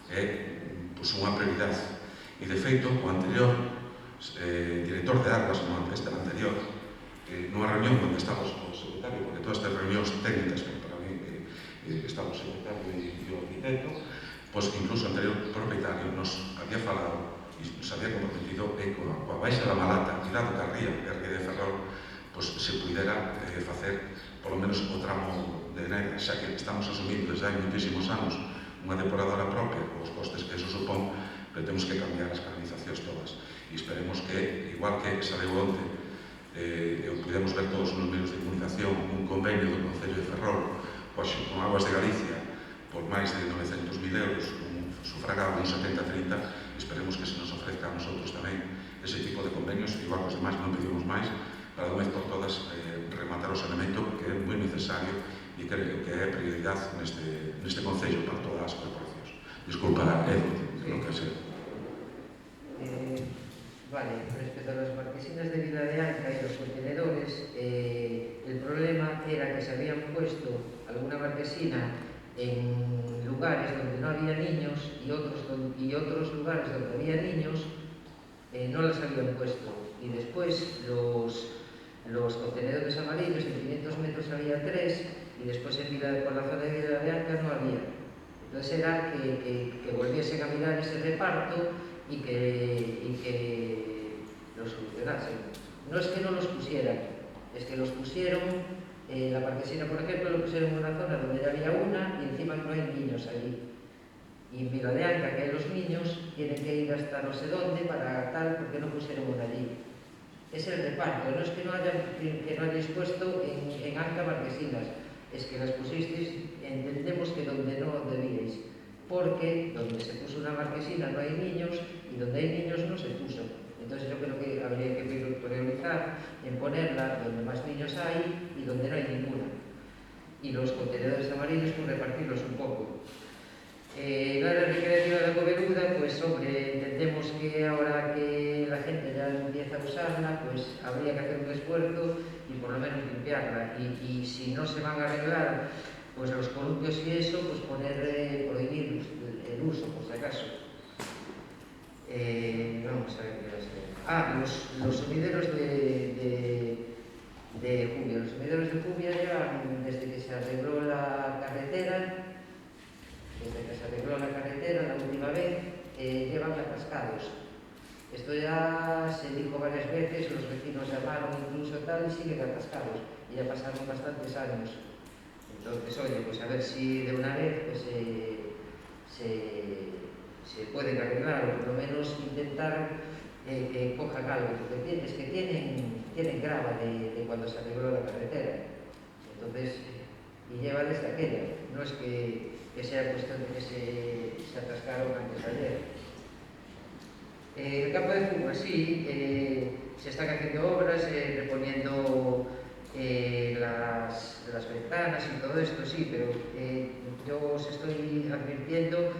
é unha prioridade. E de feito, o anterior director de Aguas, este anterior, nunha reunión onde estamos o secretario, porque todas estas reunións técnicas, pero para mí estaba o secretario e o arquitecto, pois incluso o anterior propietario nos había falado e nos había comprometido coa baixa da Malata e dado que a ría de Ferrol, pois se pudera facer polo menos o tramo de Neda, xa que estamos asumindo desde hai muitísimos anos unha depuradora propia, os costes que eso supón, pero temos que cambiar as canalizacións todas. E esperemos que, igual que saliu onte, pudemos ver todos nos medios de comunicación un convenio do Concello de Ferrol con Aguas de Galicia por máis de 900.000 euros, un sufragado, un 70-30, esperemos que se nos ofrezca a nosotros tamén ese tipo de convenios, igual que os demais non pedimos máis, para de vez por todas rematar o saneamento, que é moi necesario e creo que é prioridade neste Concello para todas as corporacións. Disculpa, Edu, lo que sea. Vale, respecto a las marquesinas de Vila de Anca y los contenedores, el problema era que se habían puesto alguna marquesina en lugares donde no había niños y otros lugares donde había niños no las habían puesto. Y después los contenedores amarillos en 500 metros había 3 y después por la zona de Vila de Anca no había. Entonces era que volviesen a mirar ese reparto y que lo solucionasen. No es que no los pusieran, es que los pusieron, la marquesina, por ejemplo, lo pusieron en una zona donde ya había una y encima no hay niños allí. Y en Vila de Anca, que hay los niños, tienen que ir hasta no sé dónde para tal, porque no pusieron una allí. Es el reparto, no es que no hayáis puesto en Anca marquesinas, es que las pusisteis, entendemos que donde no debíais, porque donde se puso una marquesina no hay niños y donde hay niños no se puso. Entonces yo creo que habría que priorizar en ponerla donde más niños hay y donde no hay ninguna. Y los contenedores amarillos, pues repartirlos un poco. La área recreativa de la Coveruda, pues hombre, entendemos que ahora que la gente ya empieza a usarla, pues habría que hacer un esfuerzo y por lo menos limpiarla. Y si no se van a arreglar pues los columpios y eso, pues prohibir el uso, por si acaso. Vamos a ver qué va a ser. Los sumideros de Jubia. Los sumideros de Jubia llevan desde que se arregló la carretera, la última vez, llevan atascados. Esto ya se dijo varias veces, los vecinos llamaron incluso tal y siguen atascados. Y ya pasaron bastantes años. Entonces, oye, pues a ver si de una vez pues, se pueden arreglar o por lo menos intentar que cojan algo, porque es que tienen grava de cuando se arregló la carretera. Entonces, y lleva desde aquella. No es que sea cuestión de que se atascaron antes de ayer. El campo de fútbol, sí, se están haciendo obras, reponiendo las ventanas y todo esto, sí, pero yo os estoy advirtiendo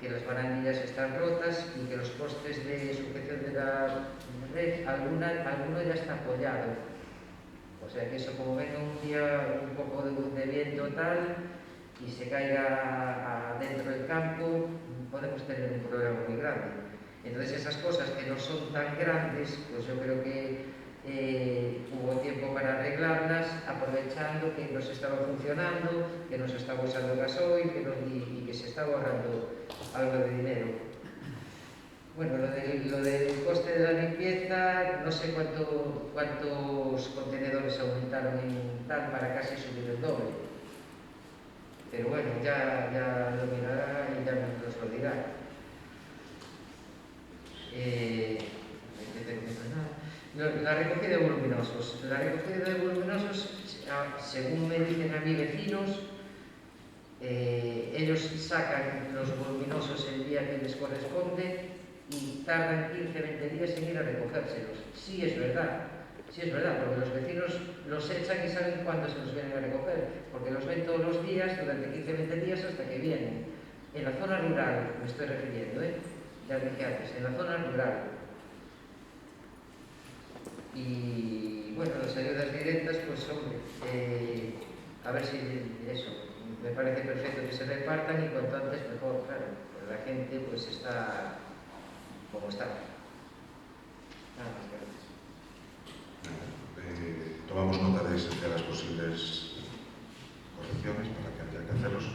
que las barandillas están rotas y que los postes de sujeción de la red, alguno ya está apoyado. O sea que eso, como venga un día un poco de viento tal y se caiga dentro del campo, podemos tener un problema muy grande. Entonces esas cosas que no son tan grandes, pues yo creo que hubo tiempo para arreglarlas, aprovechando que nos estaba funcionando, que nos estaba usando gasoil y que se estaba ahorrando algo de dinero. Bueno, lo del coste de la limpieza, no sé cuántos contenedores aumentaron en tal para casi subir el doble. Pero bueno, ya lo mirará y ya nos lo dirá. La recogida de voluminosos. La recogida de voluminosos, según me dicen a mí vecinos, ellos sacan los voluminosos el día que les corresponde y tardan 15-20 días en ir a recogérselos. Sí es verdad, porque los vecinos los echan y saben cuándo se los vienen a recoger, porque los ven todos los días, durante 15-20 días hasta que vienen. En la zona rural me estoy refiriendo, ya dije antes, en la zona rural. Y bueno, las ayudas directas, pues hombre, a ver si eso, me parece perfecto que se repartan y cuanto antes mejor, claro, pues la gente pues está como está. Nada más, gracias. Tomamos nota de las posibles correcciones para que haya que hacerlos.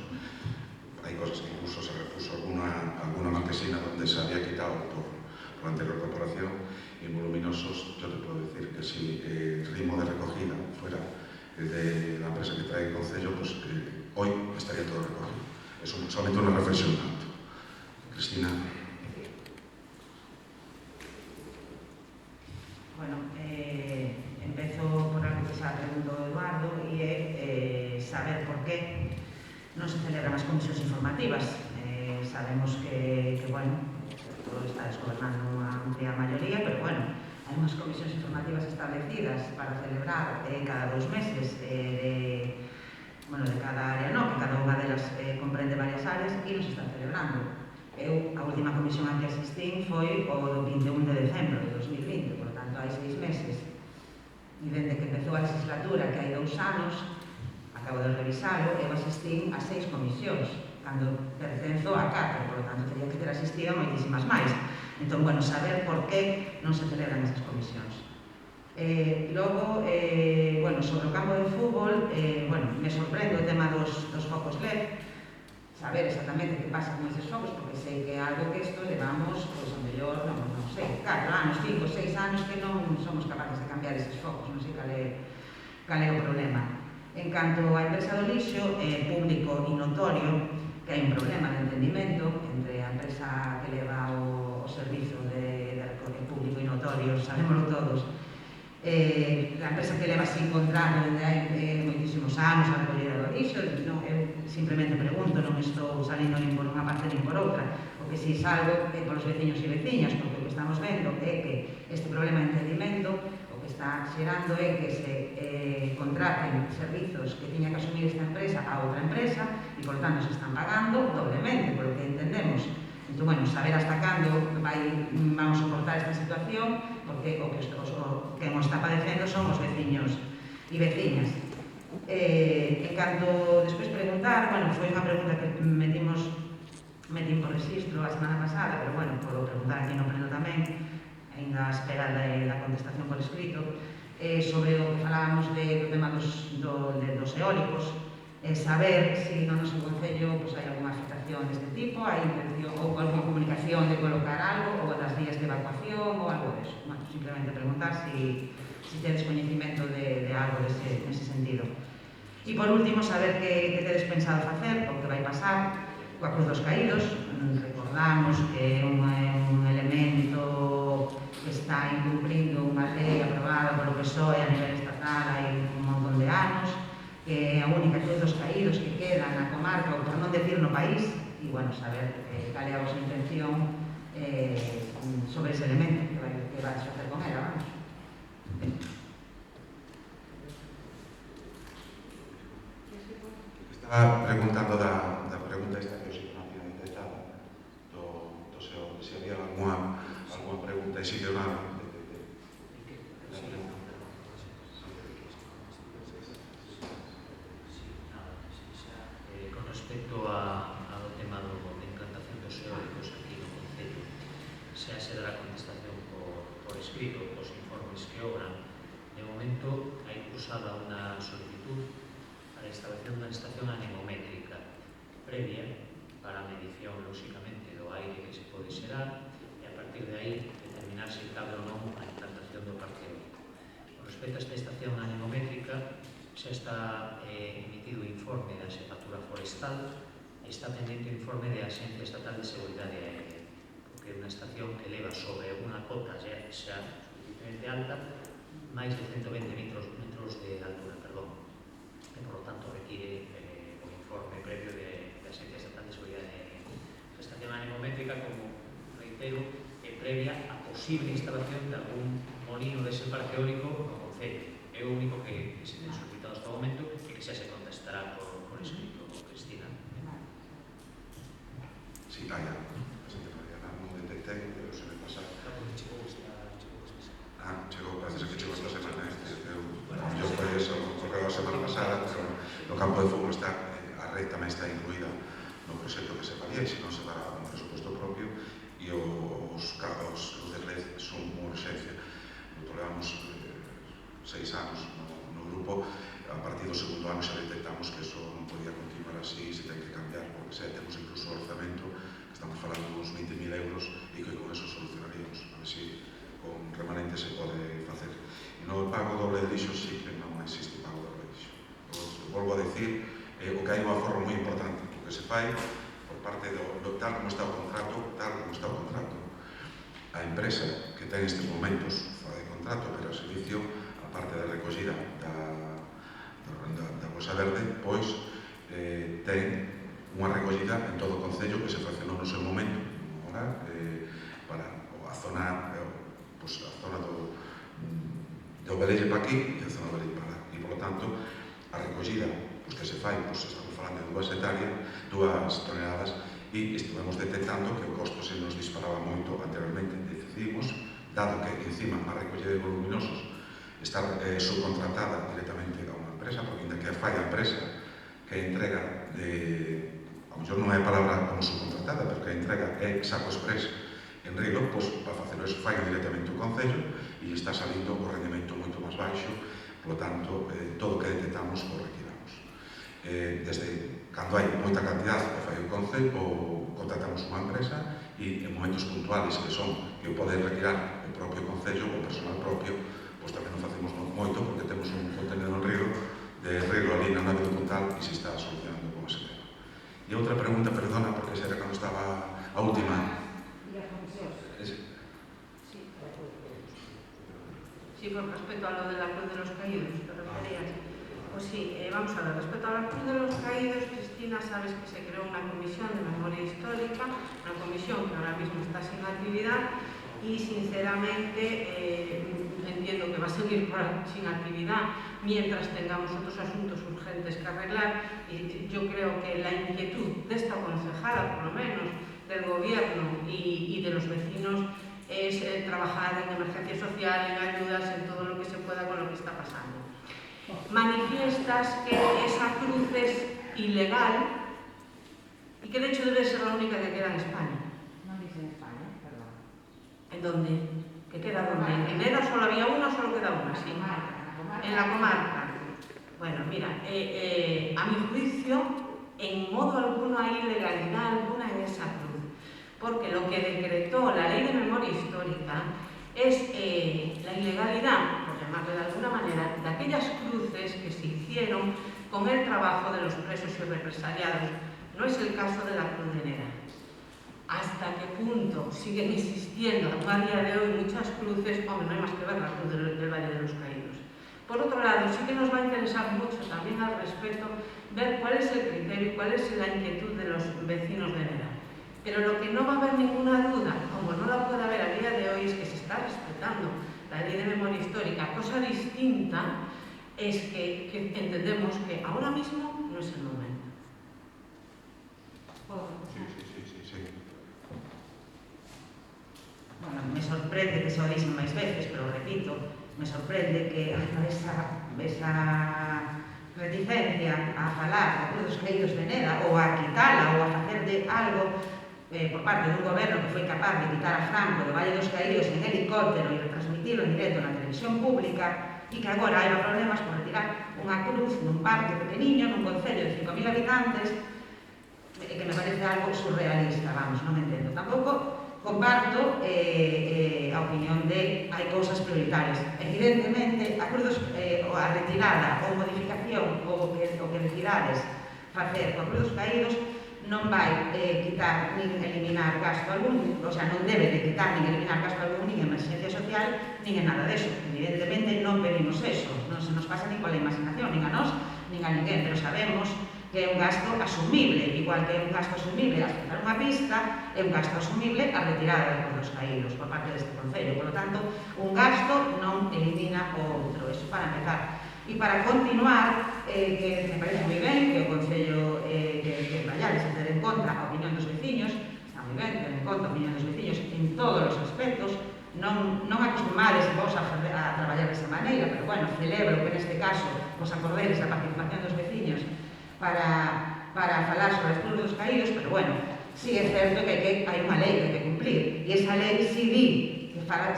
Hay cosas que incluso se repuso alguna marquesina donde se había quitado por la anterior corporación, y en voluminosos yo te puedo decir que si el ritmo de recogida fuera de la empresa que trae el concello, pues hoy estaría todo recogido. Es solamente una reflexión tanto. Cristina. Bueno, empezo por algo que xa preguntou Eduardo, e é saber por qué non se celebran as comisións informativas. Sabemos que bueno, todo está desgobernando unha amplia maioría, pero bueno, hai unhas comisións informativas establecidas para celebrar cada 2 meses de cada área, que cada unha delas comprende varias áreas, e non se están celebrando. A última comisión a que asistín foi o 21 de decembro de 2020, por tanto, hai 6 meses. E dende que empezou a legislatura, que hai 2 anos, acabo de revisalo, eu asistín a 6 comisións, cando pertenzo a 4, por tanto, teria que ter asistido a moitísimas máis. Entón, bueno, saber por que non se celebran esas comisións. Logo, bueno, sobre o campo de fútbol, bueno, me sorprende o tema dos focos LED, saber exactamente que pasa con esos focos, porque sei que é algo que isto levamos, pois, o mellor, non sei, 4 anos, 5, 6 anos que non somos capaces de cambiar esos focos, non sei cal é o problema. En canto á empresa do lixo, é público e notorio que hai un problema de entendimento entre a empresa que leva o servizo de recollida público e notorio, sabémoslo todos, a empresa que leva sin contrato desde hai moitísimos anos a recollida do lixo. Eu simplemente pregunto, non estou salindo nin por unha parte nin por outra, o que si salgo é polos veciños e veciñas, porque o que estamos vendo é que este problema de entendimento o que está xerando é que se contraten servizos que tiña que asumir esta empresa a outra empresa e, por tanto, se están pagando doblemente, polo que entendemos. Entón, bueno, saber hasta cando vamos soportar esta situación, porque o que nos está padecendo son os veciños e veciñas. En canto despois preguntar, bueno, foi unha pregunta que metín por registro a semana pasada, pero bueno, podo preguntar aquí no pleno tamén, ainda a espera da contestación por escrito, sobre o que falábamos do tema dos eólicos, saber se no noso concello hai algunha afectación deste tipo, hai intención ou alguna comunicación de colocar algo, ou das vías de evacuación ou algo deso. Bueno, simplemente preguntar se tedes coñecimento de algo nese sentido. E por último, saber que tedes pensado facer, o que vai pasar coa Cruz dos Caídos. Recordamos que é un elemento que está incumprindo unha lei aprobada polo PSOE a nivel estatal hai un montón de anos, que é a única Cruz dos Caídos que queda na comarca, ou por non decir no país, e, bueno, saber cal é a vosa intención sobre ese elemento que vais facer con ela, vamos. Estaba preguntando da pregunta esta que os non tiña intentado do SEO, se había alguna pregunta, e si que unha con respecto ao tema da implantación dos eólicos aquí no concello, xa se dará contestación por escrito os informes que obran. De momento hai cursada unha solicitud para a instalación dunha estación anemométrica previa para a medición, lóxicamente, do aire que se pode xerar, e a partir respecto a esta estación anemométrica, xa está emitido o informe da Xefatura Forestal e está pendente o informe da Axencia Estatal de Seguridade Aérea, porque é unha estación que leva sobre unha cota xa suficientemente alta, máis de 120 metros de altura, e por lo tanto require o informe previo da Axencia Estatal de Seguridade Aérea. A estación anemométrica, como reitero, é previa a posible instalación de algún molino dese parque eólico no concello. É o único que se ten solicitado hasta o momento e que xa se contestará por escrito, Cristina. Sí, hai algo. Non detectei, pero se me pasa. Chegou, parece que chegou esta semana. Eu foi eso, porque a semana pasada, pero no campo de fútbol está, a red tamén está incluída no proxecto que se faría, e se non se dará un presupuesto propio, e os de red son unha urxencia. Levamos 6 anos no grupo, a partir do segundo ano xa detectamos que eso non podía continuar así, se ten que cambiar, porque xa temos incluso o orzamento, estamos falando de uns 20.000 euros, e que con eso solucionaríamos, a ver se con remanente se pode facer. E no pago doble de lixo sí que non existe pago doble de lixo. Volvo a decir, o que hai un aforro moi importante, o que se fai por parte do tal como está o contrato, a empresa que ten estes momentos fora de contrato, pero o servicio, a parte da recollida da Bolsa Verde, pois ten unha recollida en todo o concello que se fraccionou no seu momento, para a zona do Belelle para aquí e a zona do Belelle para lá. E, por lo tanto, a recollida que se fai, estamos falando de 2 toneladas, e estivemos detectando que o costo se nos disparaba moito anteriormente. Decidimos, dado que encima a recollida de voluminosos está subcontratada directamente a unha empresa, porque ainda que fai a empresa que entrega a mellor non é a palabra como subcontratada, pero que a entrega é Saco Express en Rilo, pois para facer eso fai directamente o concello e está salindo o rendimento moito máis baixo, por lo tanto, todo o que detectamos o retiramos. Desde cando hai moita cantidad que fai o concello, contratamos unha empresa, e en momentos puntuales que son que o poden retirar o propio concello, o personal propio, pois tamén non facemos moito, porque temos un contenedor de Rilo ali na nave do Puntal e se está solucionando con ese tema. E outra pregunta, perdona, porque xa era cando estaba a última. Sí, con respecto a lo de la Cruz de los Caídos, ¿te referías? Pues sí, vamos a ver, respecto a la Cruz de los Caídos, Cristina, sabes que se creó una comisión de memoria histórica, una comisión que ahora mismo está sin actividad y sinceramente entiendo que va a seguir sin actividad mientras tengamos otros asuntos urgentes que arreglar, y yo creo que la inquietud de esta concejala, por lo menos, del gobierno y de los vecinos, es trabajar en emergencia social, en ayudas, en todo lo que se pueda con lo que está pasando. Manifiestas que esa cruz es ilegal y que de hecho debe ser la única que queda en España. No dice en España, perdón. ¿En dónde? ¿Que queda dónde? ¿En Enero solo había una o solo queda una? Sí. En la comarca. Bueno, mira, a mi juicio, en modo alguno hay ilegalidad alguna en esa cruz, porque lo que decretó la Ley de Memoria Histórica es la ilegalidad, por llamarle de alguna manera, de aquellas cruces que se hicieron con el trabajo de los presos y represaliados. No es el caso de la Cruz de Nera. ¿Hasta qué punto siguen existiendo a día de hoy muchas cruces? Hombre, no hay más que ver la Cruz del Valle de los Caídos. Por otro lado, sí que nos va a interesar mucho también al respecto ver cuál es el criterio y cuál es la inquietud de los vecinos de Nera. Pero lo que no va a haber ninguna duda, como no la puede haber a día de hoy, es que se está respetando la Ley de Memoria Histórica. Cosa distinta es que entendemos que ahora mismo no es el momento. Sí. Bueno, me sorprende que se o dixen máis veces, pero repito, me sorprende que esa reticencia a falar da Cruz dos Caídos de Nera ou a quitala ou a facer de algo por parte dun goberno que foi capaz de quitar a Franco do Valle dos Caídos en helicóptero e retransmitirlo en directo na televisión pública, e que agora hai problemas por retirar unha cruz nun parque pequeniño, nun concello de 5.000 habitantes, que me parece algo surrealista, vamos, non me entendo. Tampouco comparto a opinión de hai cousas prioritarias. Evidentemente, acordos, a retirada ou modificación ou o que decidades facer con acordos caídos non vai quitar nin eliminar gasto algún, o sea, non debe de quitar nin eliminar gasto algún nin emerxencia social, nin en nada deso. Evidentemente non pedimos eso, non se nos pasa nin coa imaginación, nin a nós, nin a ninguén, pero sabemos que é un gasto asumible, igual que é un gasto asumible asfaltar unha pista, é un gasto asumible a retirada de acordos caídos por parte deste Concello. Por lo tanto, un gasto non elimina o outro, eso para empezar. E para continuar, que me parece moi ben que o Concello que Mallales se ter en conta a opinión dos veciños, está moi ben ter en conta a opinión dos veciños en todos os aspectos, non acostumades vos a traballar desa maneira, pero bueno, celebro que neste caso vos acorderes a participación dos veciños para falar sobre os acordos caídos, pero bueno, sí é certo que hai unha lei que hai que cumplir, e esa lei sí di, que fala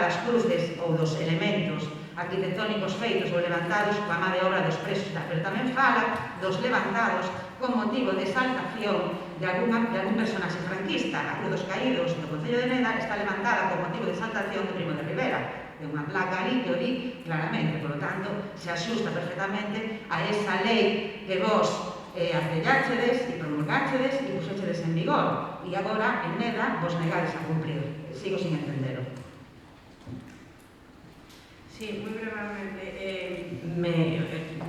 das cruces ou dos elementos arquitectónicos feitos ou levantados coa má de obra dos presos, pero tamén fala dos levantados con motivo de exaltación de algún personaxe franquista. A Cruz dos Caídos do Concello de Neda está levantada con motivo de exaltación de Primo de Rivera. Ten unha placa ali que o di claramente, por lo tanto, se axusta perfectamente a esa lei que vos arcelláchedes e promulgáchedes e puxéchedes en vigor. E agora, en Neda, vos negades a cumprir. Sigo sin entendero. Sí, muy brevemente.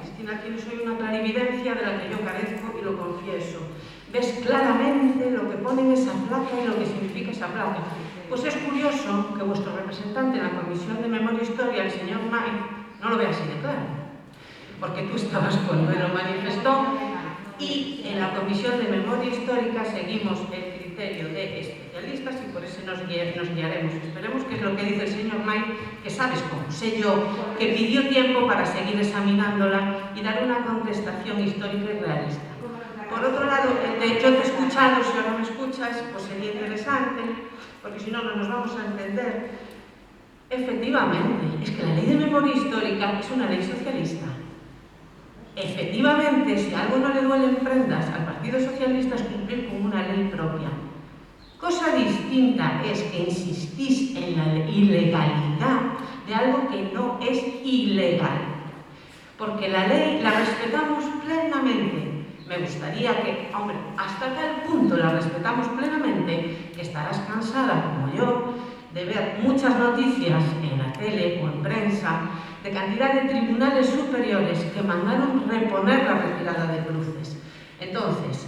Cristina, tienes hoy una clarividencia de la que yo carezco y lo confieso. Ves claramente lo que pone en esa placa y lo que significa esa placa. Pues es curioso que vuestro representante en la Comisión de Memoria e Historia, el señor May, no lo vea así de claro. Porque tú estabas cuando él lo manifestó y en la Comisión de Memoria Histórica seguimos el criterio de especialistas y por eso nos guiaremos. Esperemos que es lo que dice el señor May, que sabes cómo sé yo, que pidió tiempo para seguir examinándola y dar una contestación histórica y realista. Por otro lado, de hecho te he escuchado, si ahora me escuchas, pues sería interesante, porque si no, no nos vamos a entender. Efectivamente, es que la ley de memoria histórica es una ley socialista. Efectivamente, si algo no le duele en prendas al Partido Socialista es cumplir con una ley propia. Cosa distinta es que insistís en la ilegalidad de algo que no es ilegal. Porque la ley la respetamos plenamente. Me gustaría que, hombre, hasta tal punto la respetamos plenamente que estarás cansada, como yo, de ver muchas noticias en la tele o en prensa de cantidad de tribunales superiores que mandaron reponer la retirada de cruces. Entonces,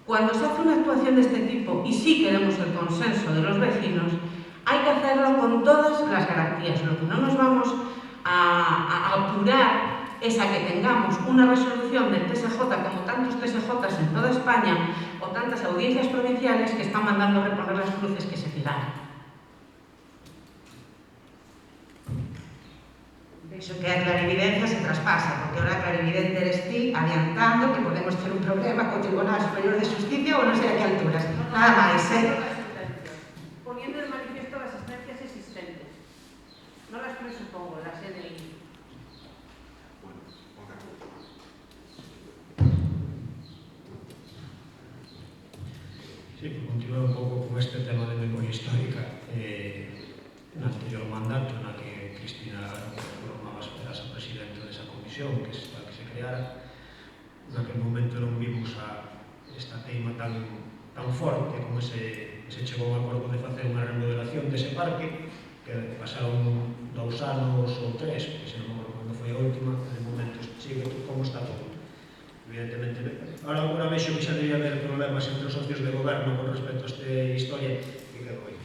cuando se hace una actuación de este tipo, y sí queremos el consenso de los vecinos, hay que hacerlo con todas las garantías. Lo que no nos vamos a apurar es a que tengamos una resolución del TSJ, como tantos TSJs en toda España, o tantas audiencias provinciales que están mandando reponer las cruces que se tiraron. Eso que a clarividencia se traspasa, porque ahora clarividente eres ti, adiantando que podemos ter un problema co Tribunal Superior de Justicia ou non sei a que alturas. Nada máis, Poniendo de manifiesto las sentencias existentes. No las presupongo, las he leído. Sí, pues continuar un pouco con este tema de memoria histórica. No anterior mandato, na que Cristina formaba a presidente desa comisión que se creara, naquele momento non vimos esta teima tan forte como se chegou a un acordo de facer unha remodelación dese parque, que pasaron 2 anos ou 3, porque se non me acordo cando foi a última, de momento sigue como está todo. Evidentemente, ahora vexo que xa debía haber problemas entre os socios de goberno con respecto a esta historia que quedou aí.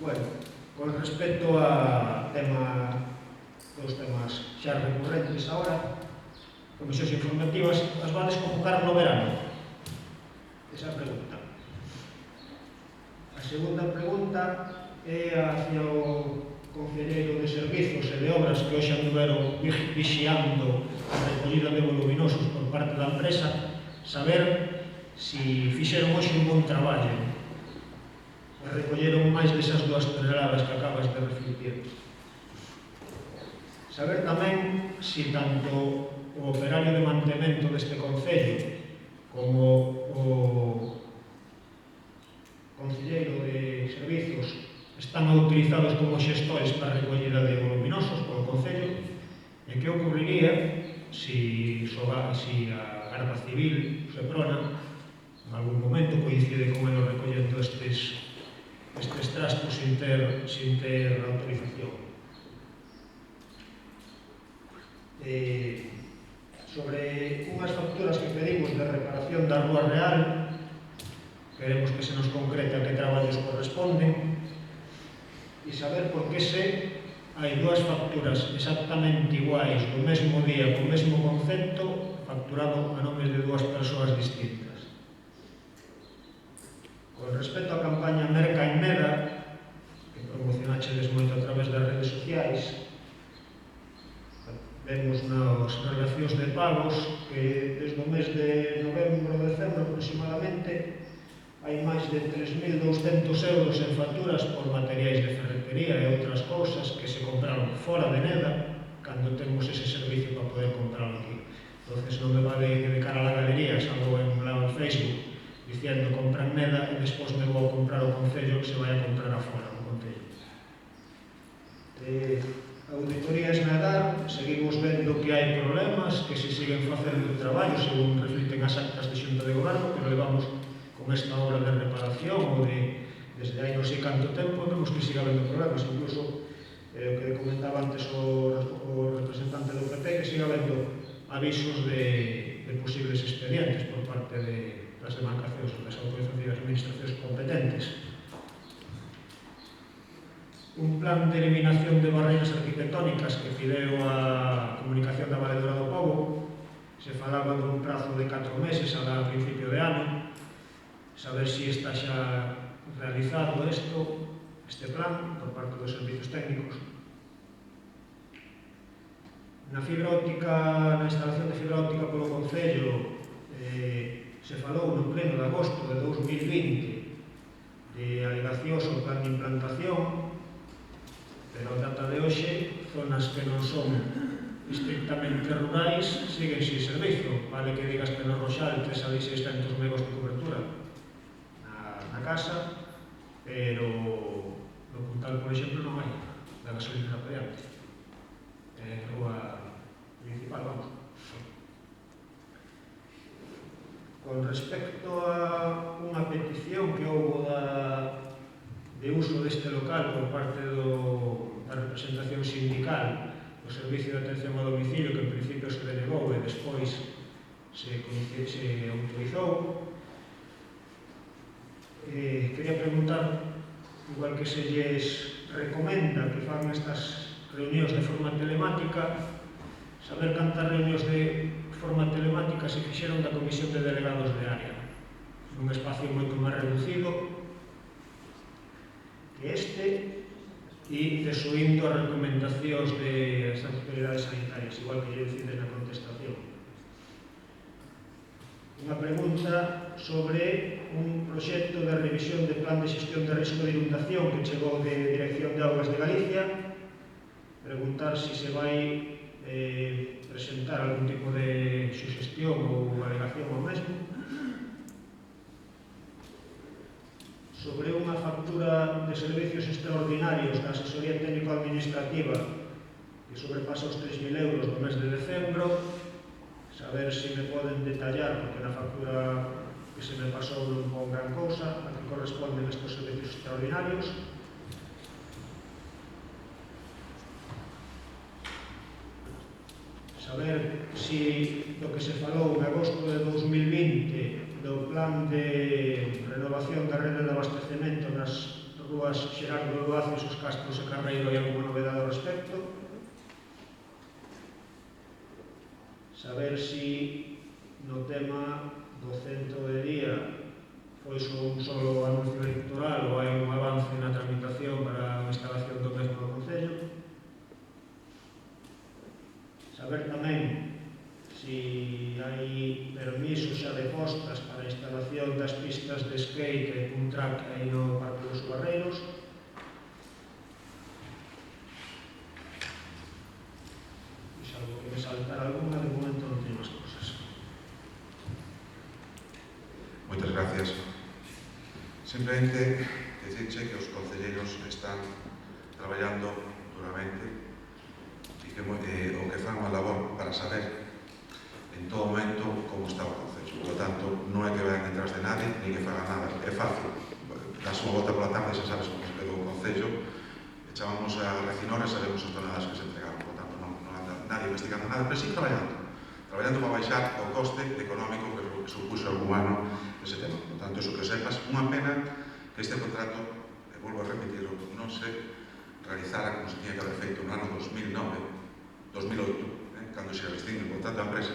Bueno, con respecto a dos temas xa recurrentes ahora, comisións informativas, as vades convocar no verano? Esa pregunta. A segunda pregunta é hacia o concelleiro de Servizos e de Obras que hoxe anduveron vixiando a recollida de voluminosos por parte da empresa, saber si fixeron hoxe un bon traballo e recolleron máis desas 2 toneladas que acabas de reflutir. Saber tamén si tanto o operario de mantemento deste concello como o concelleiro de Servizos están autorizados como xestores para a recollida de voluminosos polo Concello, e que ocorrería se a Garda Civil, Seprona, en algún momento coincide con eles recollendo estes trastos sin ter autorización. Sobre unhas facturas que pedimos de reparación da Rúa Real, queremos que se nos concrete a que traballos corresponden e saber por que hai dúas facturas exactamente iguais do mesmo día, co mesmo concepto, facturado a nomes de dúas persoas distintas. Con respecto á campaña Merca en Meda, que promocionaxedes moito a través das redes sociais, vemos nas relacións de pagos que desde o mes de novembro ou decembro aproximadamente hai máis de 3.200 euros en facturas por materiais de ferretería e outras cousas que se compraron fora de Neda cando temos ese servicio para poder comprarlo aquí. Entonces non me vale que de cara a la galería salgo en Facebook diciendo compra en Neda e despois me vou a comprar o Concello que se vai a comprar afora o Concello. Auditorías na EDAR, seguimos vendo que hai problemas, que se siguen facendo traballos según refliten as actas de Xunta de Goberno, pero levamos con esta obra de reparación ou desde hai non sei canto tempo, vemos que siga habendo problemas, incluso o que comentaba antes o representante do PP, que siga habendo avisos de posibles expedientes por parte das demarcacións ou das autorizacións das administracións competentes. Un plan de eliminación de barreiras arquitectónicas que pideu a comunicación da Valedora do Pobo. Se falaba dun prazo de 4 meses a principio de ano, saber se está xa realizado este plan por parte dos servicios técnicos. Na fibra óptica, na instalación de fibra óptica polo Concello, se falou no pleno de agosto de 2020 de alegacións ao plan de implantación, pero a data de hoxe, zonas que non son estrictamente rurais siguen sin servizo. Vale que digas que no Roxal tes ali 600 megos de cobertura na casa, pero no Puntal, por exemplo, non hai da gasolina pediante. É a rúa principal, vamos. Con respecto a unha petición que houve de uso deste local por parte da representación sindical do Servicio de Atención ao Domicilio, que en principio se denegou e despois se autorizou. Quería preguntar, igual que se lles recomenda que fan estas reunións de forma telemática, saber cantas reunións de forma telemática se fixeron da Comisión de Delegados de Área, nun espacio moito máis reducido que e desuindo as recomendacións das autoridades sanitarias, igual que lle decides na contestación. Unha pregunta sobre un proxecto de revisión de plan de xestión de risco de inundación que chegou de Dirección de Augas de Galicia. Preguntar se se vai presentar algún tipo de suxestión ou alegación ao mesmo. Sobre unha factura de servicios extraordinarios da asesoría técnico-administrativa que sobrepasa os 3.000 euros no mes de decembro, saber se me poden detallar, porque na factura que se me pasou non pon gran cousa, a que corresponden estes servicios extraordinarios. Saber se do que se falou en agosto de 2020 do plan de renovación da rede de abastecemento nas rúas Xerardo Duaces, Os Castros e Carreiro, hai alguma novedade ao respecto. Saber se no tema do centro de día foi un solo anuncio electoral ou hai un avance na tramitación para a instalación do mesmo no Concello. Saber tamén se hai permisos xa de postas para a instalación das pistas de skate e un track aí no Parque dos Barreiros. E salvo que me saltar alguna, de momento non teño máis cosas. Moitas gracias. Simplemente dicirche que os concelleiros están traballando duramente e que o que fan a labor para saber en todo momento como está o Concello. Por lo tanto, non é que vayan detrás de nadie, ni que fagan nada. É fácil. Das unha volta pola tarde, xa sabes como se quedou o Concello, echábamos a Recinora e sabemos as toneladas que se entregaron. Por lo tanto, non anda nadie investigando nada, pero sí traballando para baixar o coste económico que supuxo algún ano ese tema. Por lo tanto, eso que sepas, unha pena que este contrato, e volvo a repetirlo, non se realizara como se tiña que haber feito no ano 2008, cando se rescinde o contrato da empresa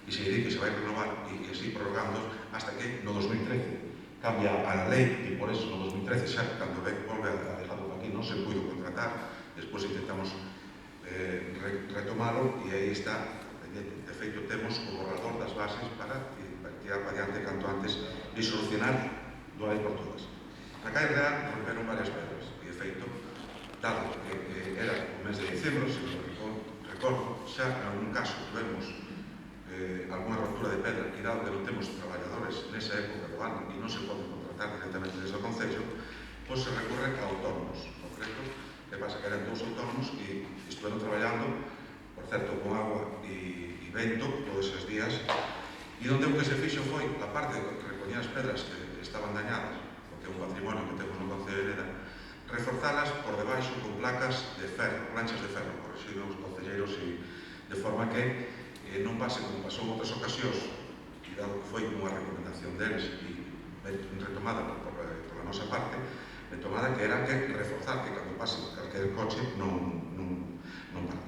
e se di que se vai renovar e así prorrogando hasta que no 2013 cambia a lei e por eso no 2013 xa cando volve a dejarlo aquí non se puido contratar, despois intentamos retomalo e aí está. De feito, temos o borrador das bases para tirar para diante canto antes e solucionar de unha vez por todas. Na calle real romperon varias pedras e, de feito, dado que era o mes de diciembre, se recordo, xa en algún caso tivemos alguna rotura de pedra e dado que non temos traballadores nesa época do ano e non se pode contratar directamente desde o Concello, pois se recurre a autónomos. En concreto, que pasa que eran 2 autónomos e estuveron traballando, por certo, con agua e vento todos esos días, e onde o que se fixo foi a parte que recoñía as pedras que estaban dañadas, porque é un patrimonio que temos no Concello de Neda, reforzalas por debaixo con placas de ferro, planchas de ferro, corrixindo os concelleiros, e de forma que non pase como pasou en outras ocasións, e dado que foi unha recomendación deles e retomada por a nosa parte, retomada que era que reforzar que cando pase calquer coche non parta.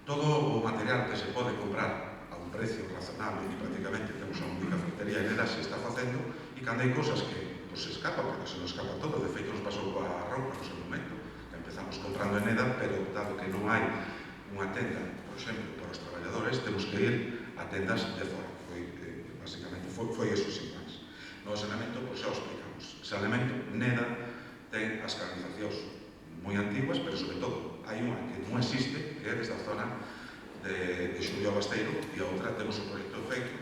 Todo o material que se pode comprar a un precio razonable, e prácticamente temos a única ferretería en Neda, se está facendo, e cando hai cosas que se escapa, porque se nos escapa todo. De feito, nos pasou coa roupa no seu momento, que empezamos comprando en Neda, pero dado que non hai unha tenda, por exemplo, para os traballadores, temos que ir a tendas de fora. Basicamente, foi eso sin máis. No saneamento, pois xa o explicamos. Saneamento, Neda ten as canalizacións moi antiguas, pero sobre todo hai unha que non existe, que é desde a zona de Xulio Basteiro, e a outra temos o proxecto feito.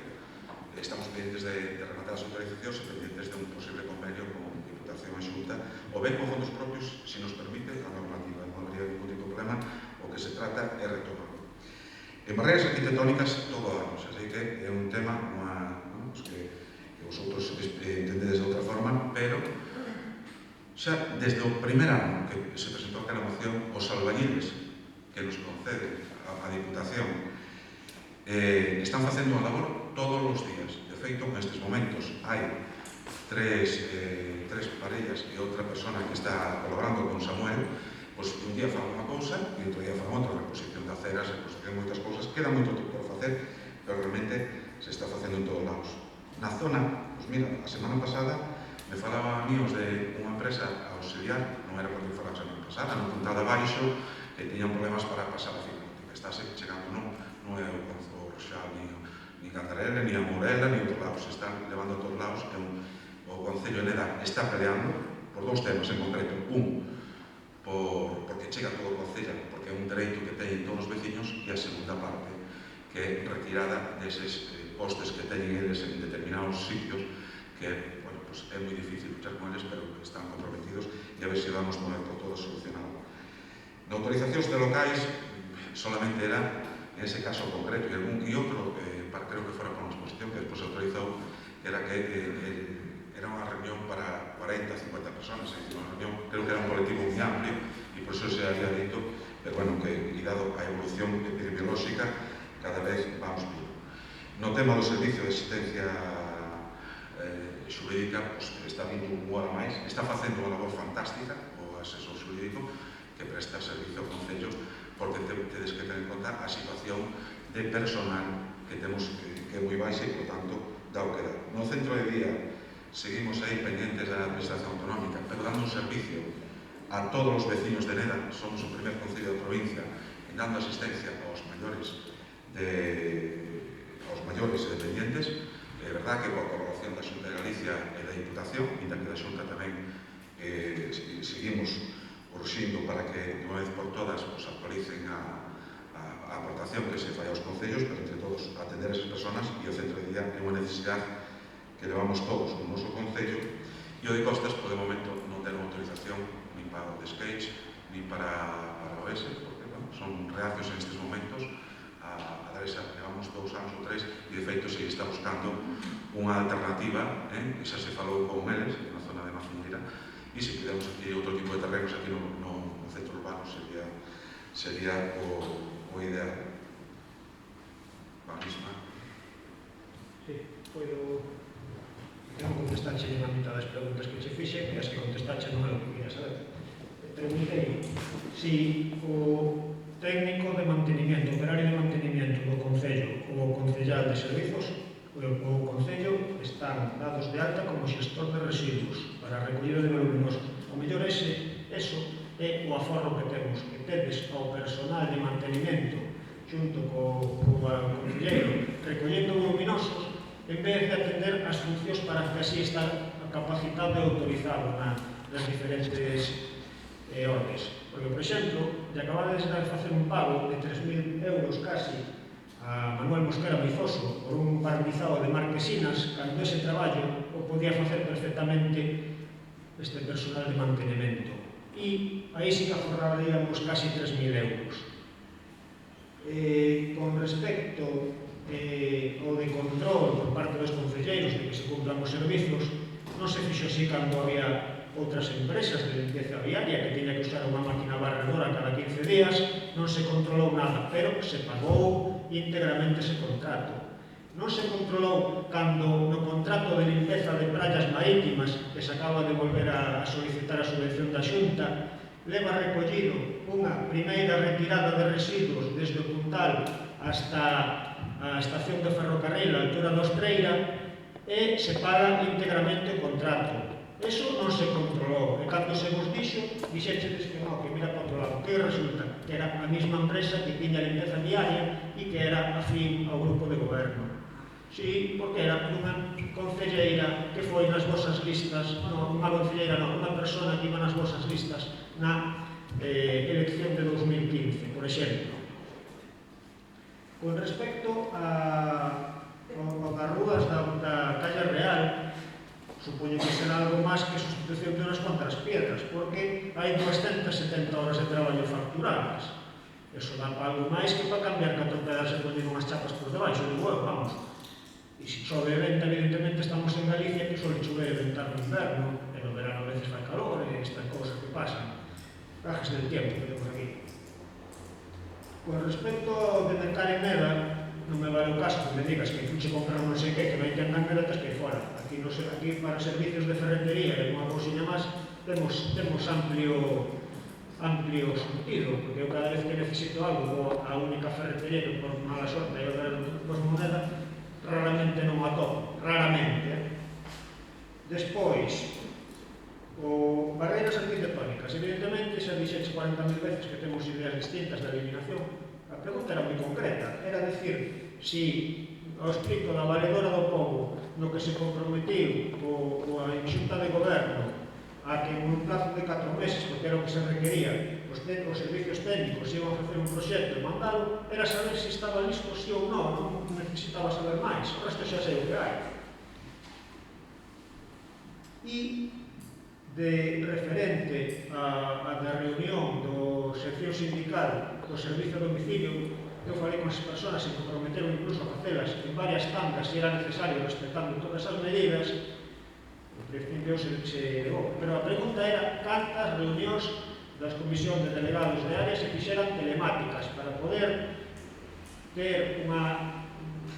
Estamos pendientes de rematar as autorizacións e pendientes de un posible convenio con Diputación e Xunta, ou ben con fondos propios, se nos permite a normativa. Non habería ningún tipo de problema. O que se trata é retomarlo. En barreras arquitectónicas, todo damos, así que é un tema que vosotros entendedes de outra forma, pero xa desde o primer ano que se presentou aquela moción, os albañiles que nos concede a Diputación están facendo a labor todos os días. De feito, nestes momentos hai tres parellas e outra persona que está colaborando con Samuel, pois un día fan unha cousa e outro día fan outra, reposición de aceras, reposición de moitas cousas. Queda moito por facer, pero realmente se está facendo en todos lados. Na zona, pois mira, a semana pasada me falaba amigos de unha empresa auxiliar, non era porque fora a semana pasada, no Puntal de Baixo, que tiñan problemas para pasar a fibra óptica. Estáse chegando, non é o Roxal, ni Cantarela, ni a Morela, ni outros lados. Se están levando a todos lados. O Concello de Neda está peleando por 2 temas en concreto. Un, porque chega todo o Concello, porque é un dereito que teñen todos os veciños, e a segunda parte, que é retirada deses postes que teñen eles en determinados sitios, que é moi difícil luchar con eles, pero que están comprometidos, e a ver se vamos poner por todo solucionado. Na autorizacións de locais, solamente era, en ese caso concreto, e outro, creo que fora por unha exposición que despois se autorizou, era que era unha reunión para 40-50 personas, unha reunión, creo que era un colectivo moi amplio, e por eso se había dito, pero bueno, que dado a evolución epidemiolóxica, cada vez vamos pior. No tema do servicio de asistencia xurídica, está vindo un hora máis, está facendo unha labor fantástica o asesor xurídico que presta servicio ao Concello, porque tedes que tener en conta a situación de personal que temos que é moi baixa e, por tanto, dá o que dá. No centro de día seguimos aí pendientes da administración autonómica, pero dando un servicio a todos os veciños de Neda. Somos o primer concello da provincia en dando asistencia aos maiores dependientes. É verdad que coa colaboración da Xunta de Galicia e da Diputación, ainda que da Xunta tamén seguimos urxindo para que, de unha vez por todas, actualicen a aportación que se fai aos concellos, pero entre todos atender a esas personas, e o centro de día é unha necesidade que levamos todos no noso concello, E o de Costas, por de momento, non ten autorización nin para o de Skates, nin para o ESE, porque bueno, son reacios en estes momentos a dar esa, levamos 2 anos ou 3, e de feito se está buscando unha alternativa, que xa se falou con eles, na zona de Mazuneira, e se quedamos aquí outro tipo de terrenos aquí no centro urbano sería o ideal. A mesma. Sí, podo... Non contestache a mitad das preguntas que che fixe, e as que contestache non é o que quería saber. Preguntei si o técnico de mantenimiento, operario de mantenimiento do Concello ou o concellal de servizos, o Concello están dados de alta como xestor de residuos para a recollida de voluminosos. O mellor eso é o aforro que temos, que tedes ao personal de mantenimento xunto co concelleiro recollendo voluminosos en vez de atender as funcións para que así está capacitado e autorizado nas diferentes ordes. Porque, por exemplo, de acabades de facer un pago de 3.000 euros casi a Manuel Mosquera Mizoso por un barnizado de marquesinas, cando ese traballo o podía facer perfectamente este personal de mantenimento. E aí sí que aforraríamos casi 3.000 euros. Con respecto ao de control por parte dos concelleiros de que se cumplan os servizos, non se fixo así cando había outras empresas de limpieza viaria que tiña que usar unha máquina barredora cada 15 días, non se controlou nada, pero se pagou íntegramente ese contrato. Non se controlou cando no contrato de limpeza de praias marítimas que se acaba de volver a solicitar a subvención da Xunta, leva recollido unha primeira retirada de residuos desde o Puntal hasta a estación de ferrocarril a altura da Ostreira e se paga íntegramente o contrato. Eso non se controlou, e cando se vos dixo, dixéchedes que non, que mira para outro lado. Que resulta? Que era a mesma empresa que tiña limpeza diaria e que era afín ao grupo de goberno. Sí, porque era unha concelleira que foi nas vosas listas, non, unha concelleira non, unha persona que iba nas vosas listas na elección de 2015, por exemplo. Con respecto a das rúas da calle Real, supoño que será algo máis que sustitución de unas cuantas piedras, porque hai 270 horas de traballo facturadas. Eso dá para algo máis que para cambiar 4 pedras e poñer unhas chapas por debaixo, digo eu, vamos. E se chove e venta, evidentemente, estamos en Galicia, que sole chover e ventar no inverno, e no verano a veces fai calor, e estas cousas que pasan. Gajes del tiempo que temos aquí. Con respecto ao de mercar en Neda, non me vale o caso que me digas que fuche comprar non sei que non entendan nedas que hai fora. Aquí para servicios de ferretería e unha cousiña máis temos amplio surtido, porque eu cada vez que necesito algo vou a única ferretería que por mala sorte eu dos Moneda, raramente non a topo, raramente. Despois, o barreiras arquitectónicas, evidentemente xa dixeche 40.000 veces que temos ideas distintas de eliminación. A pregunta era moi concreta, era dicir si ao escrito da valedora do povo no que se comprometiu coa Xunta de Goberno a que en un plazo de 4 meses, porque era o que se requería, os servicios técnicos iban a facer un proxecto e mandalo, era saber se estaba listo sí ou non necesitaba saber máis, o resto xa sei o que hai. E de referente a da reunión do sección sindical do servicio a domicilio, eu falei con as persoas e comprometeron incluso a facelas en varias tandas se era necesario respetando todas as medidas. En principio se levou, pero a pregunta era cantas reunións das comisións de delegados de áreas se fixeran telemáticas para poder ter unha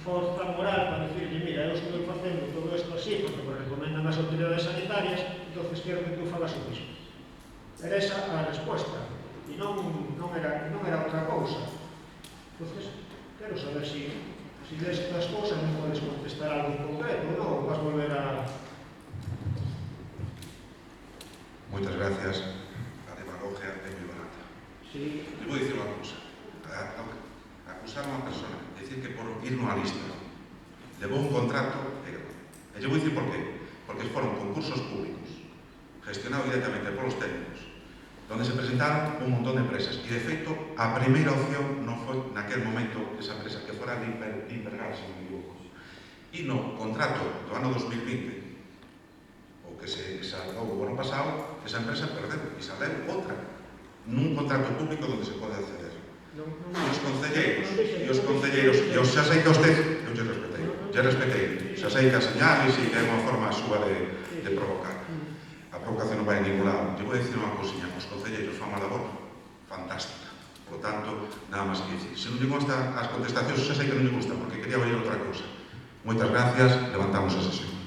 forza moral para dicirle, mira, eu estou facendo todo isto así porque me recomendan as autoridades sanitarias, entonces quero que tú fagas o mismo. Era esa a resposta e non era outra cousa. Entonces, quero saber se destas cousas non podes contestar algo en concreto ou non, vas volver a... Moitas gracias. A demagogia é moi barata. Sí. Le vou dicir unha cousa. Acusar a unha persona, decir que por ir nunha lista levou un contrato, e lle vou dicir por qué. Porque foron concursos públicos gestionados directamente polos técnicos, donde se presentaron un montón de empresas, e de feito a primeira opción non foi naquel momento esa empresa que fora Limpergal, se non me equivoco. E no contrato do ano 2020, ou que esa pasado esa empresa perdeu e saleu outra nun contrato público onde se pode acceder. E os concelleiros, e os xa sei que a usted, eu lle respetei, xa sei que a señales e que é unha forma súa de provocar. A provocación non vai a ningún lado. Lle vou dicir unha cousiña, os concelleiros fan unha labor fantástica. Por lo tanto, nada máis que dicir. Se non lle gustan as contestacións, xa sei que non lle gusta, porque quería oír outra cousa. Moitas gracias, levantamos a sesión.